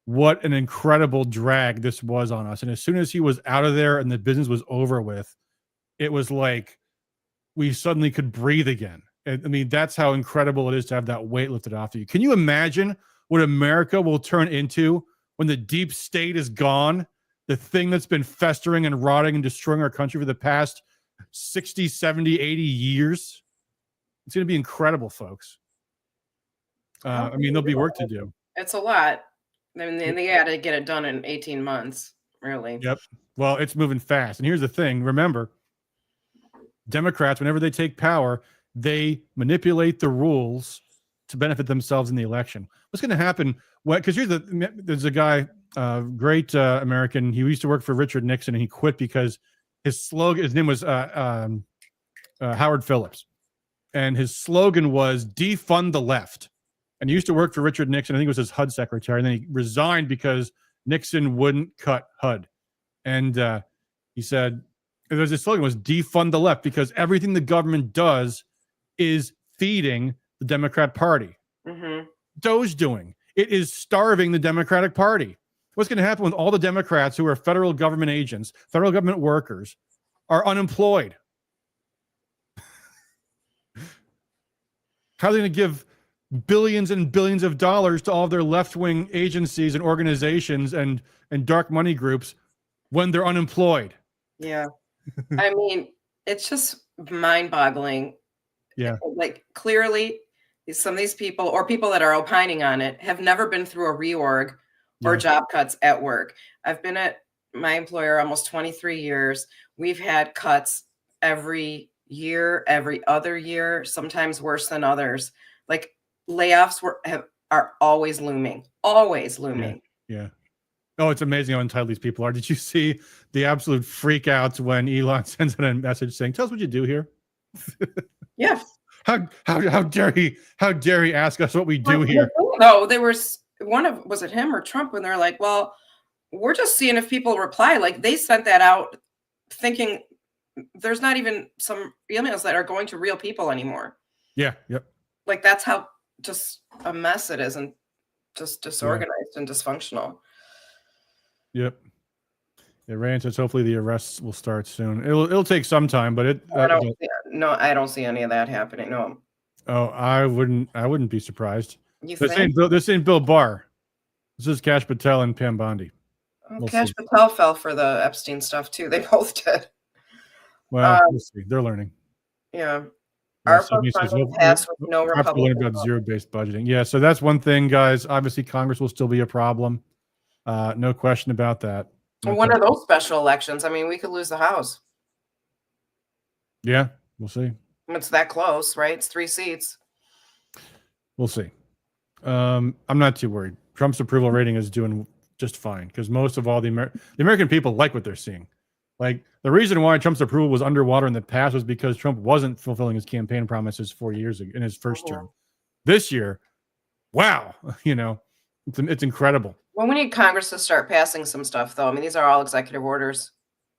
what an incredible drag this was on us. And as soon as he was out of there and the business was over with, it was like we suddenly could breathe again. I mean, that's how incredible it is to have that weight lifted off of you. Can you imagine what America will turn into when the deep state is gone? The thing that's been festering and rotting and destroying our country for the past 60, 70, 80 years. It's going to be incredible, folks. There'll be work to do. It's a lot. I mean, they got to get it done in 18 months, really. Yep. Well, it's moving fast. And here's the thing. Remember, Democrats, whenever they take power, they manipulate the rules to benefit themselves in the election. What's going to happen? Because there's a guy, great American. He used to work for Richard Nixon, and he quit because his name was Howard Phillips. And his slogan was defund the left. And he used to work for Richard Nixon. I think it was his HUD secretary. And then he resigned because Nixon wouldn't cut HUD. And he said, his slogan was defund the left, because everything the government does is feeding the Democrat Party. Doe's doing. It is starving the Democratic Party. What's going to happen with all the Democrats who are federal government agents, federal government workers, are unemployed? How are they going to give billions and billions of dollars to all of their left-wing agencies and organizations and dark money groups when they're unemployed? Yeah. I mean, it's just mind-boggling. Yeah. Like, clearly, some of these people, or people that are opining on it, have never been through a reorg or job cuts at work. I've been at my employer almost 23 years. We've had cuts every year, every other year, sometimes worse than others. Like, layoffs are always looming. Yeah. Oh, it's amazing how entitled these people are. Did you see the absolute freakouts when Elon sends out a message saying, "Tell us what you do here"? Yeah. How dare he ask us what we do here? No, there was was it him or Trump when they're like, well, we're just seeing if people reply. Like they sent that out thinking there's not even some emails that are going to real people anymore. Yeah. Yep. Like that's how just a mess it is and just disorganized and dysfunctional. Yep. Yeah, Rand says hopefully the arrests will start soon. It'll take some time, but I don't see any of that happening. No. Oh, I wouldn't be surprised. This ain't Bill Barr. This is Kash Patel and Pam Bondi. Well, Kash Patel fell for the Epstein stuff too. They both did. Well, we'll see. They're learning. Yeah. Our funding passed with no Republican about zero-based budgeting. Yeah, so that's one thing, guys. Obviously, Congress will still be a problem. No question about that. When are those special elections? I mean, we could lose the House. Yeah, we'll see. It's that close, right? It's 3 seats. We'll see. I'm not too worried. Trump's approval rating is doing just fine because most of all the American people like what they're seeing. Like the reason why Trump's approval was underwater in the past was because Trump wasn't fulfilling his campaign promises 4 years ago in his first term. This year, wow, it's incredible. Well, we need Congress to start passing some stuff, though. I mean, these are all executive orders,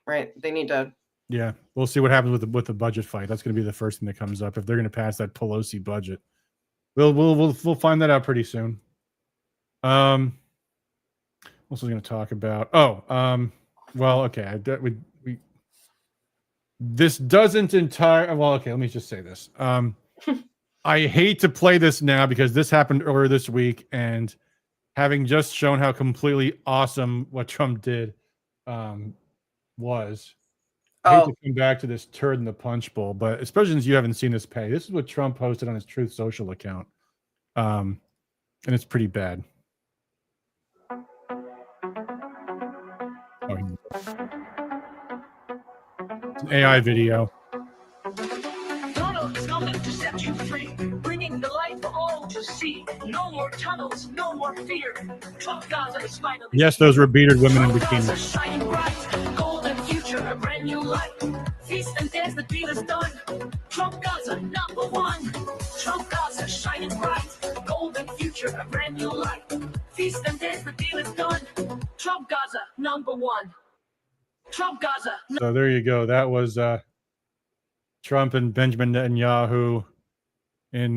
right? They need to. Yeah, we'll see what happens with the budget fight. That's going to be the first thing that comes up if they're going to pass that Pelosi budget. We'll find that out pretty soon. What else was I going to talk about? Well, okay. This doesn't entire. Well, okay. Let me just say this. I hate to play this now because this happened earlier this week, and having just shown how completely awesome what Trump did was. I hate to come back to this turd in the punch bowl, but especially since you haven't seen this pay. This is what Trump posted on his Truth Social account, and it's pretty bad. It's an AI video. Donald is coming to set you free, bringing the light for all to see. No more tunnels, no more fear. Trump Gaza is finally. Yes, those were bearded women in bikinis. Shining bright, golden future, a brand new life. Feast and dance, the deal is done. Trump Gaza, #1. Trump Gaza, shining bright, golden future, a brand new life. Feast and dance, the deal is done. Trump Gaza, #1. Trump Gaza. So there you go. That was Trump and Benjamin Netanyahu in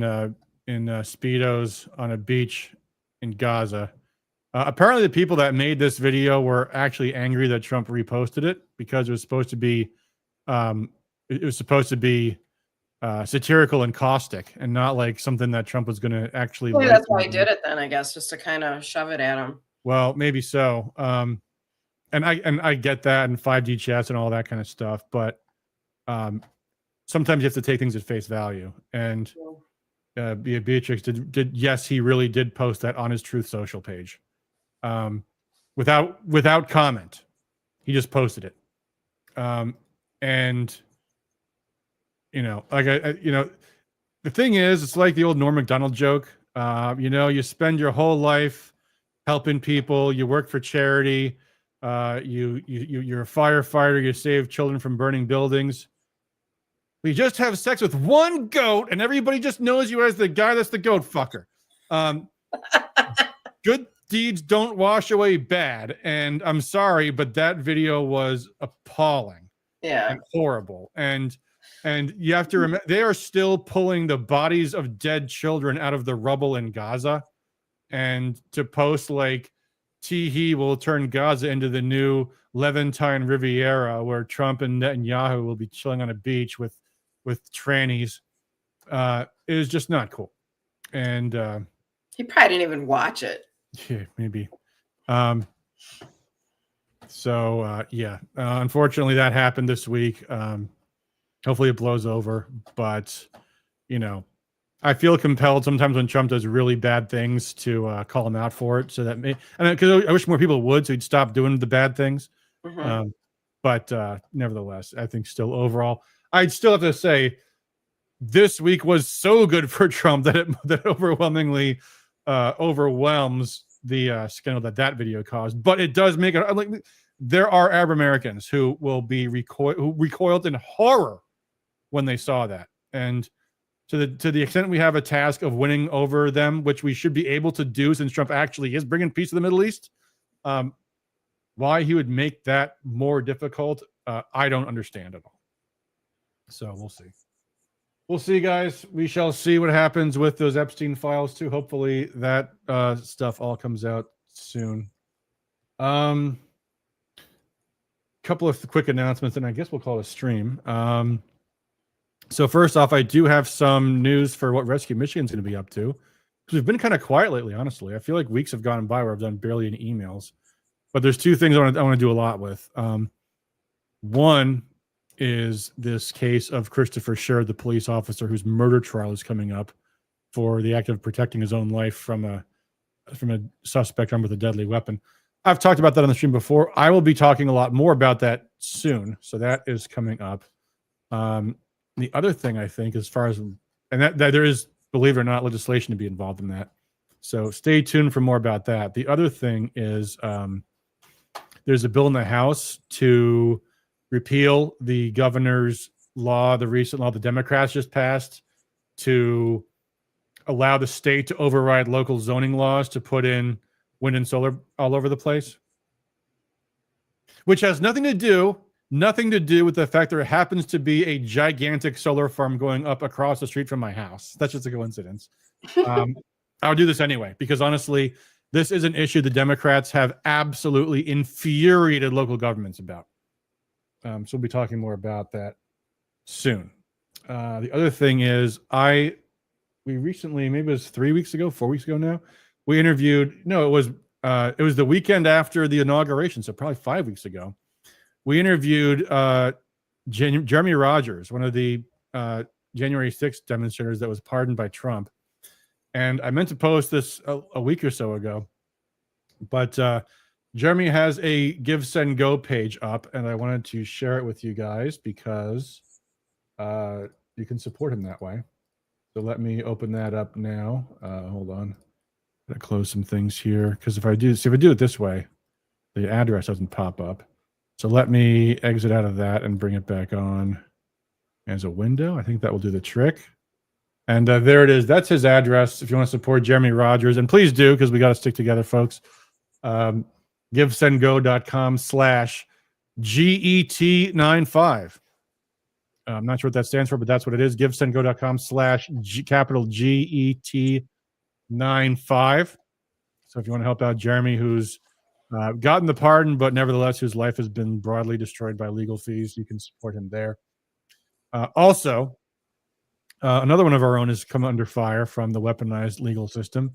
Speedos on a beach in Gaza. Apparently, the people that made this video were actually angry that Trump reposted it because it was supposed to be satirical and caustic, and not like something that Trump was going to actually. Well, that's why he did it then, I guess, just to kind of shove it at him. Well, maybe so. And I get that, and 5G chats and all that kind of stuff, but sometimes you have to take things at face value. And Beatrix did yes, he really did post that on his Truth Social page, without comment. He just posted it, and the thing is, it's like the old Norm Macdonald joke. You spend your whole life helping people. You work for charity. You're a firefighter. You save children from burning buildings. You just have sex with one goat, and everybody just knows you as the guy that's the goat fucker. Good deeds don't wash away bad, and I'm sorry, but that video was appalling. Yeah, and horrible. And you have to remember, they are still pulling the bodies of dead children out of the rubble in Gaza, and to post like, Teehee will turn Gaza into the new Levantine Riviera, where Trump and Netanyahu will be chilling on a beach with trannies. It is just not cool. And he probably didn't even watch it. Yeah, maybe. Unfortunately, that happened this week. Hopefully, it blows over. But I feel compelled sometimes when Trump does really bad things to call him out for it. So that because I wish more people would, so he'd stop doing the bad things. Mm-hmm. But nevertheless, I think still overall, I'd still have to say this week was so good for Trump that it overwhelmingly overwhelms the scandal that video caused. But it does make it like there are Arab Americans who will be who recoiled in horror when they saw that. And to the extent we have a task of winning over them, which we should be able to do since Trump actually is bringing peace to the Middle East, why he would make that more difficult, I don't understand at all. So we'll see. We'll see, guys. We shall see what happens with those Epstein files too. Hopefully that stuff all comes out soon. Couple of quick announcements, and I guess we'll call it a stream. So first off, I do have some news for what Rescue Michigan's going to be up to. Because we've been kind of quiet lately, honestly. I feel like weeks have gone by where I've done barely any emails. But there's two things I want to do a lot with. One is this case of Christopher Sher, the police officer whose murder trial is coming up for the act of protecting his own life from a suspect armed with a deadly weapon. I've talked about that on the stream before. I will be talking a lot more about that soon. So that is coming up. The other thing I think, as far as, and that there is, believe it or not, legislation to be involved in that. So stay tuned for more about that. The other thing is there's a bill in the House to repeal the governor's law, the recent law the Democrats just passed, to allow the state to override local zoning laws to put in wind and solar all over the place, which has nothing to do with the fact there happens to be a gigantic solar farm going up across the street from my house. That's just a coincidence. I'll do this anyway, because honestly, this is an issue the Democrats have absolutely infuriated local governments about. So we'll be talking more about that soon. The other thing is we recently, maybe it was 4 weeks ago now, we interviewed, it was the weekend after the inauguration, so probably 5 weeks ago. We interviewed Jeremy Rogers, one of the January 6th demonstrators that was pardoned by Trump. And I meant to post this a week or so ago, but Jeremy has a Give, Send, Go page up, and I wanted to share it with you guys because you can support him that way. So let me open that up now. Hold on. Gotta close some things here, because if I do it this way, the address doesn't pop up. So let me exit out of that and bring it back on as a window. I think that will do the trick. And there it is. That's his address if you want to support Jeremy Rogers. And please do, because we got to stick together, folks. GiveSendGo.com/GET95. I'm not sure what that stands for, but that's what it is. GiveSendGo.com/GET95. So if you want to help out Jeremy, who's gotten the pardon, but nevertheless whose life has been broadly destroyed by legal fees, you can support him there. Also, another one of our own has come under fire from the weaponized legal system,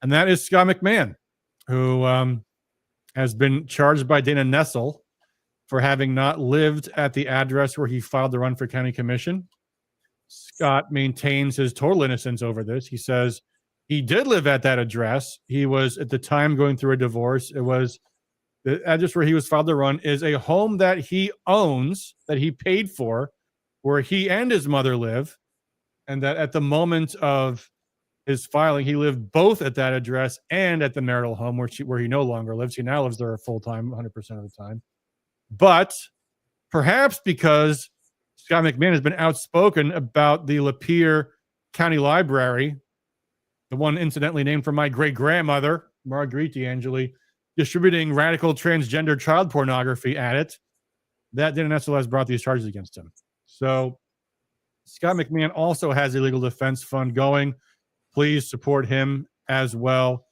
and that is Scott McMahon, who has been charged by Dana Nessel for having not lived at the address where he filed the run for county commission. Scott maintains his total innocence over this. He says he did live at that address. He was at the time going through a divorce. It was the address where he was filed the run is a home that he owns, that he paid for, where he and his mother live. And that at the moment of his filing, he lived both at that address and at the marital home where he no longer lives. He now lives there full time, 100% of the time. But perhaps because Scott McMahon has been outspoken about the Lapeer County Library, the one incidentally named for my great-grandmother, Marguerite D'Angeli, distributing radical transgender child pornography at it, that Dana Nessel has brought these charges against him. So Scott McMahon also has a legal defense fund going. Please support him as well.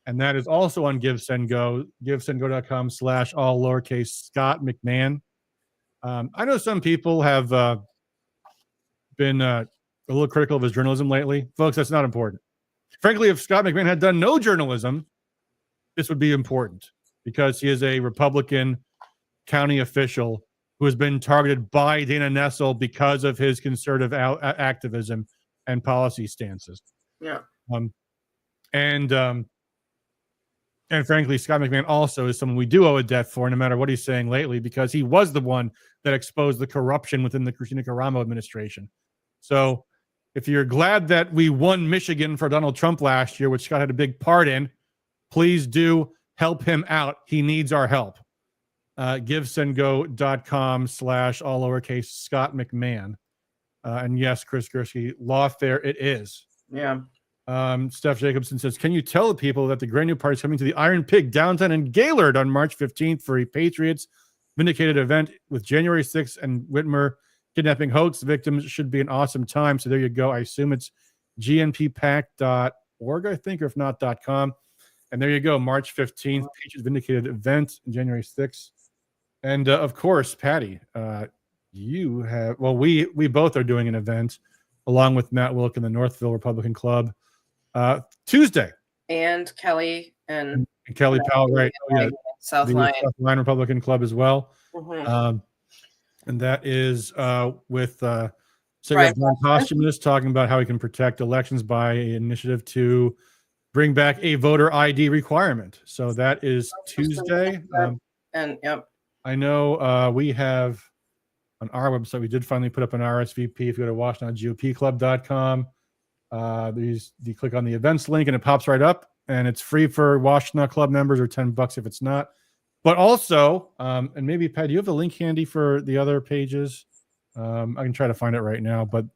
And that is also on GiveSendGo, GiveSendGo.com/all lowercase Scott McMahon. I know some people have been a little critical of his journalism lately. Folks, that's not important. Frankly, if Scott McMahon had done no journalism, this would be important because he is a Republican county official who has been targeted by Dana Nessel because of his conservative activism and policy stances. Yeah. And frankly, Scott McMahon also is someone we do owe a debt for, no matter what he's saying lately, because he was the one that exposed the corruption within the Christina Caramo administration. So if you're glad that we won Michigan for Donald Trump last year, which Scott had a big part in, please do help him out. He needs our help. GiveSendGo.com/all lowercase Scott McMahon. And yes, Chris Gursky, lawfare it is. Yeah. Steph Jacobson says, can you tell the people that the Grand New Party is coming to the Iron Pig downtown in Gaylord on March 15th for a Patriots Vindicated event with January 6th and Whitmer kidnapping hoax victims? Should be an awesome time. So there you go. I assume it's gnppac.org, I think, or if not, .com. And there you go. March 15th, Patriots Vindicated event, January 6th. And of course, Patty, you have, well, we both are doing an event along with Matt Wilk and the Northville Republican Club Tuesday. And Kelly and Kelly Powell, right? Oh, yeah. South Line Republican Club as well. Mm-hmm. And that is with Secretary John Posthumous talking about how he can protect elections by an initiative to bring back a voter ID requirement. So that is Tuesday. And yep. I know we have on our website, we did finally put up an RSVP. If you go to WashingtonGOPclub.com, you click on the events link and it pops right up. And it's free for Washington Club members, or $10 if it's not. But also, and maybe, Pat, do you have the link handy for the other pages? I can try to find it right now. But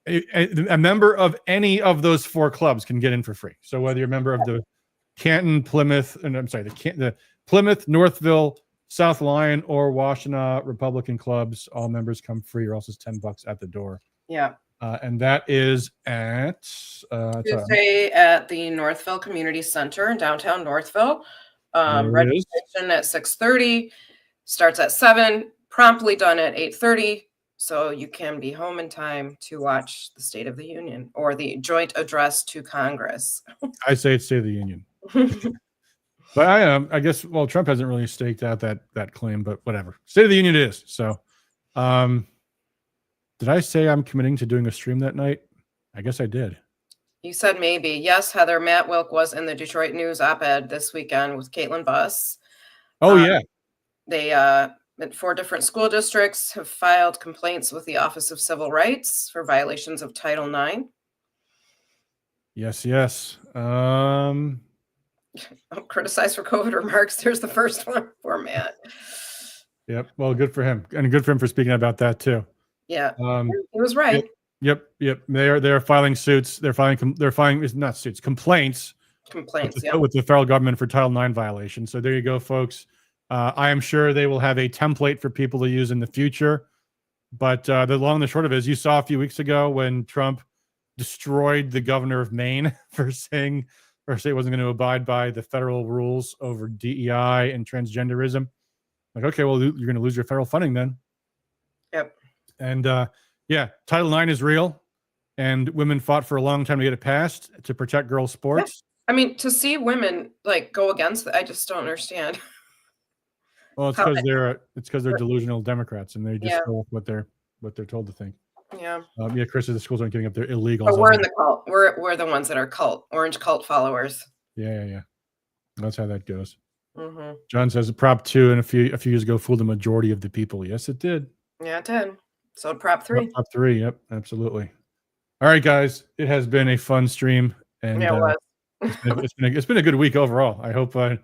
a member of any of those 4 clubs can get in for free. So whether you're a member of the Canton, Plymouth, and I'm sorry, the Plymouth, Northville, South Lyon, or Washtenaw Republican clubs, all members come free, or else it's $10 at the door. Yeah. And that is at Tuesday at the Northville Community Center in downtown Northville. Registration at 6:30, starts at 7, promptly done at 8:30, so you can be home in time to watch the State of the Union or the joint address to Congress. I say it's State of the Union. But I guess, well, Trump hasn't really staked out that claim, but whatever. State of the Union it is. So did I say I'm committing to doing a stream that night? I guess I did. You said maybe. Yes, Heather, Matt Wilk was in the Detroit News op-ed this weekend with Caitlin Buss. Oh, yeah. They, 4 different school districts have filed complaints with the Office of Civil Rights for violations of Title IX. Yes. Criticized for COVID remarks. There's the first one for Matt. Yep. Well, good for him. And good for him for speaking about that, too. Yeah. He was right. Yep. They're filing suits. They're filing not suits, complaints. With the federal government for Title IX violations. So there you go, folks. I am sure they will have a template for people to use in the future. But the long and the short of it is, you saw a few weeks ago when Trump destroyed the governor of Maine for saying he wasn't going to abide by the federal rules over DEI and transgenderism. Like, okay, well, you're going to lose your federal funding then. Yep. And Title IX is real, and women fought for a long time to get it passed to protect girls' sports. Yeah. I mean, to see women go against it, I just don't understand. Well, it's because they're delusional Democrats, and they just go with what they're told to think. Yeah. Chris, the schools aren't giving up their illegals. But we're in the cult. We're the ones that are orange cult followers. Yeah. That's how that goes. Mm-hmm. John says Prop 2 and a few years ago fooled the majority of the people. Yes, it did. Yeah, it did. So Prop 3. Prop 3. Yep, absolutely. All right, guys. It has been a fun stream, and it was. it's been a good week overall. I hope. I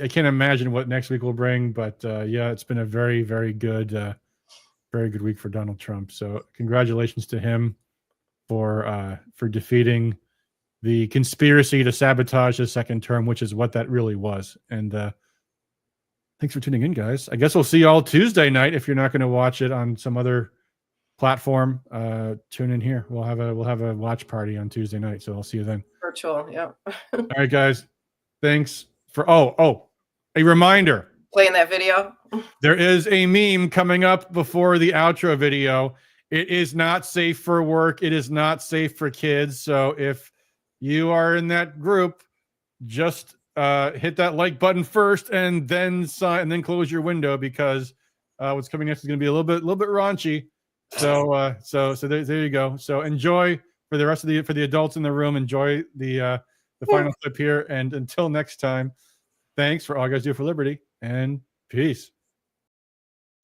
can't imagine what next week will bring, but it's been a very, very good week for Donald Trump. So congratulations to him for defeating the conspiracy to sabotage his second term, which is what that really was. And thanks for tuning in, guys. I guess we'll see you all Tuesday night. If you're not going to watch it on some other platform, tune in here. We'll have a watch party on Tuesday night. So I'll see you then. Virtual, yeah. All right, guys. Thanks for a reminder. Playing that video. There is a meme coming up before the outro video. It is not safe for work. It is not safe for kids. So if you are in that group, just hit that like button first, and then close your window, because what's coming next is going to be a little bit raunchy. So there you go. So enjoy for the rest of for the adults in the room. Enjoy the final clip here, and until next time, thanks for all you guys do for liberty, and peace.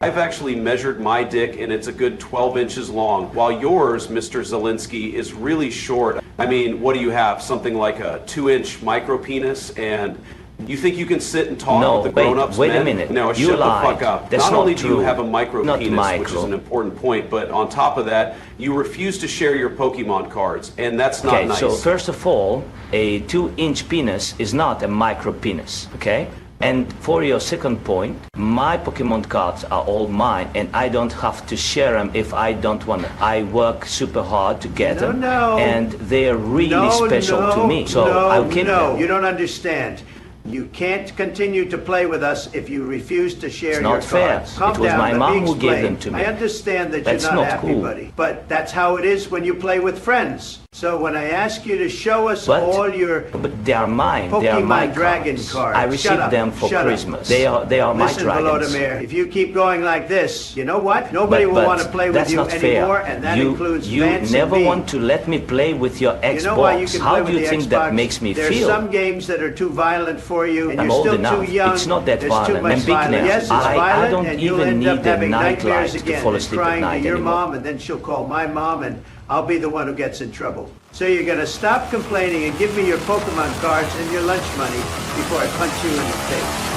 I've actually measured my dick, and it's a good 12 inches long, while yours, Mr. Zelenskyy, is really short. I mean, what do you have? Something like a 2-inch micro penis, and You think you can sit and talk No, with the grown-ups wait a men? minute. No, You shut the lied. fuck up. That's Not not only do you true. have a micro Not penis, which micro. is an important point, but on top of that, you refuse to share your Pokemon cards, and that's not Okay, nice. so first of all, a 2-inch penis is not a micro penis, okay? And for your second point, my Pokemon cards are all mine, and I don't have to share them if I don't want them. I work super hard to get them, and they're really special to me. So I'll keep them. You don't understand. You can't continue to play with us if you refuse to share It's your not fair. cards. Calm It was down, my let mom me who gave explain. them to me. I understand that That's you're not not happy, cool. buddy. But that's how it is when you play with friends. So when I ask you to show us But- all your But they are mine. They are my Pokemon Dragon cards. cards. I Shut received up, them for shut up. Christmas. They are my Listen, dragons. Volodymyr, if you keep going like this, you know what? Nobody will want to play with that's you not anymore, fair. and that you, includes you Vance never and me. want to let me play with your Xbox. You know why you can How play do with you the think Xbox? that makes me There's feel? some games that are too violent for you, and I'm you're old still enough. too young. It's not that There's violent. too much I'm big violence. now. Yes, it's I violent, don't and you'll even end need up a having nightlight nightmares to again, fall and asleep at crying to night your anymore. mom, and then she'll call my mom, and I'll be the one who gets in trouble. So you're going to stop complaining and give me your Pokemon cards and your lunch money before I punch you in the face.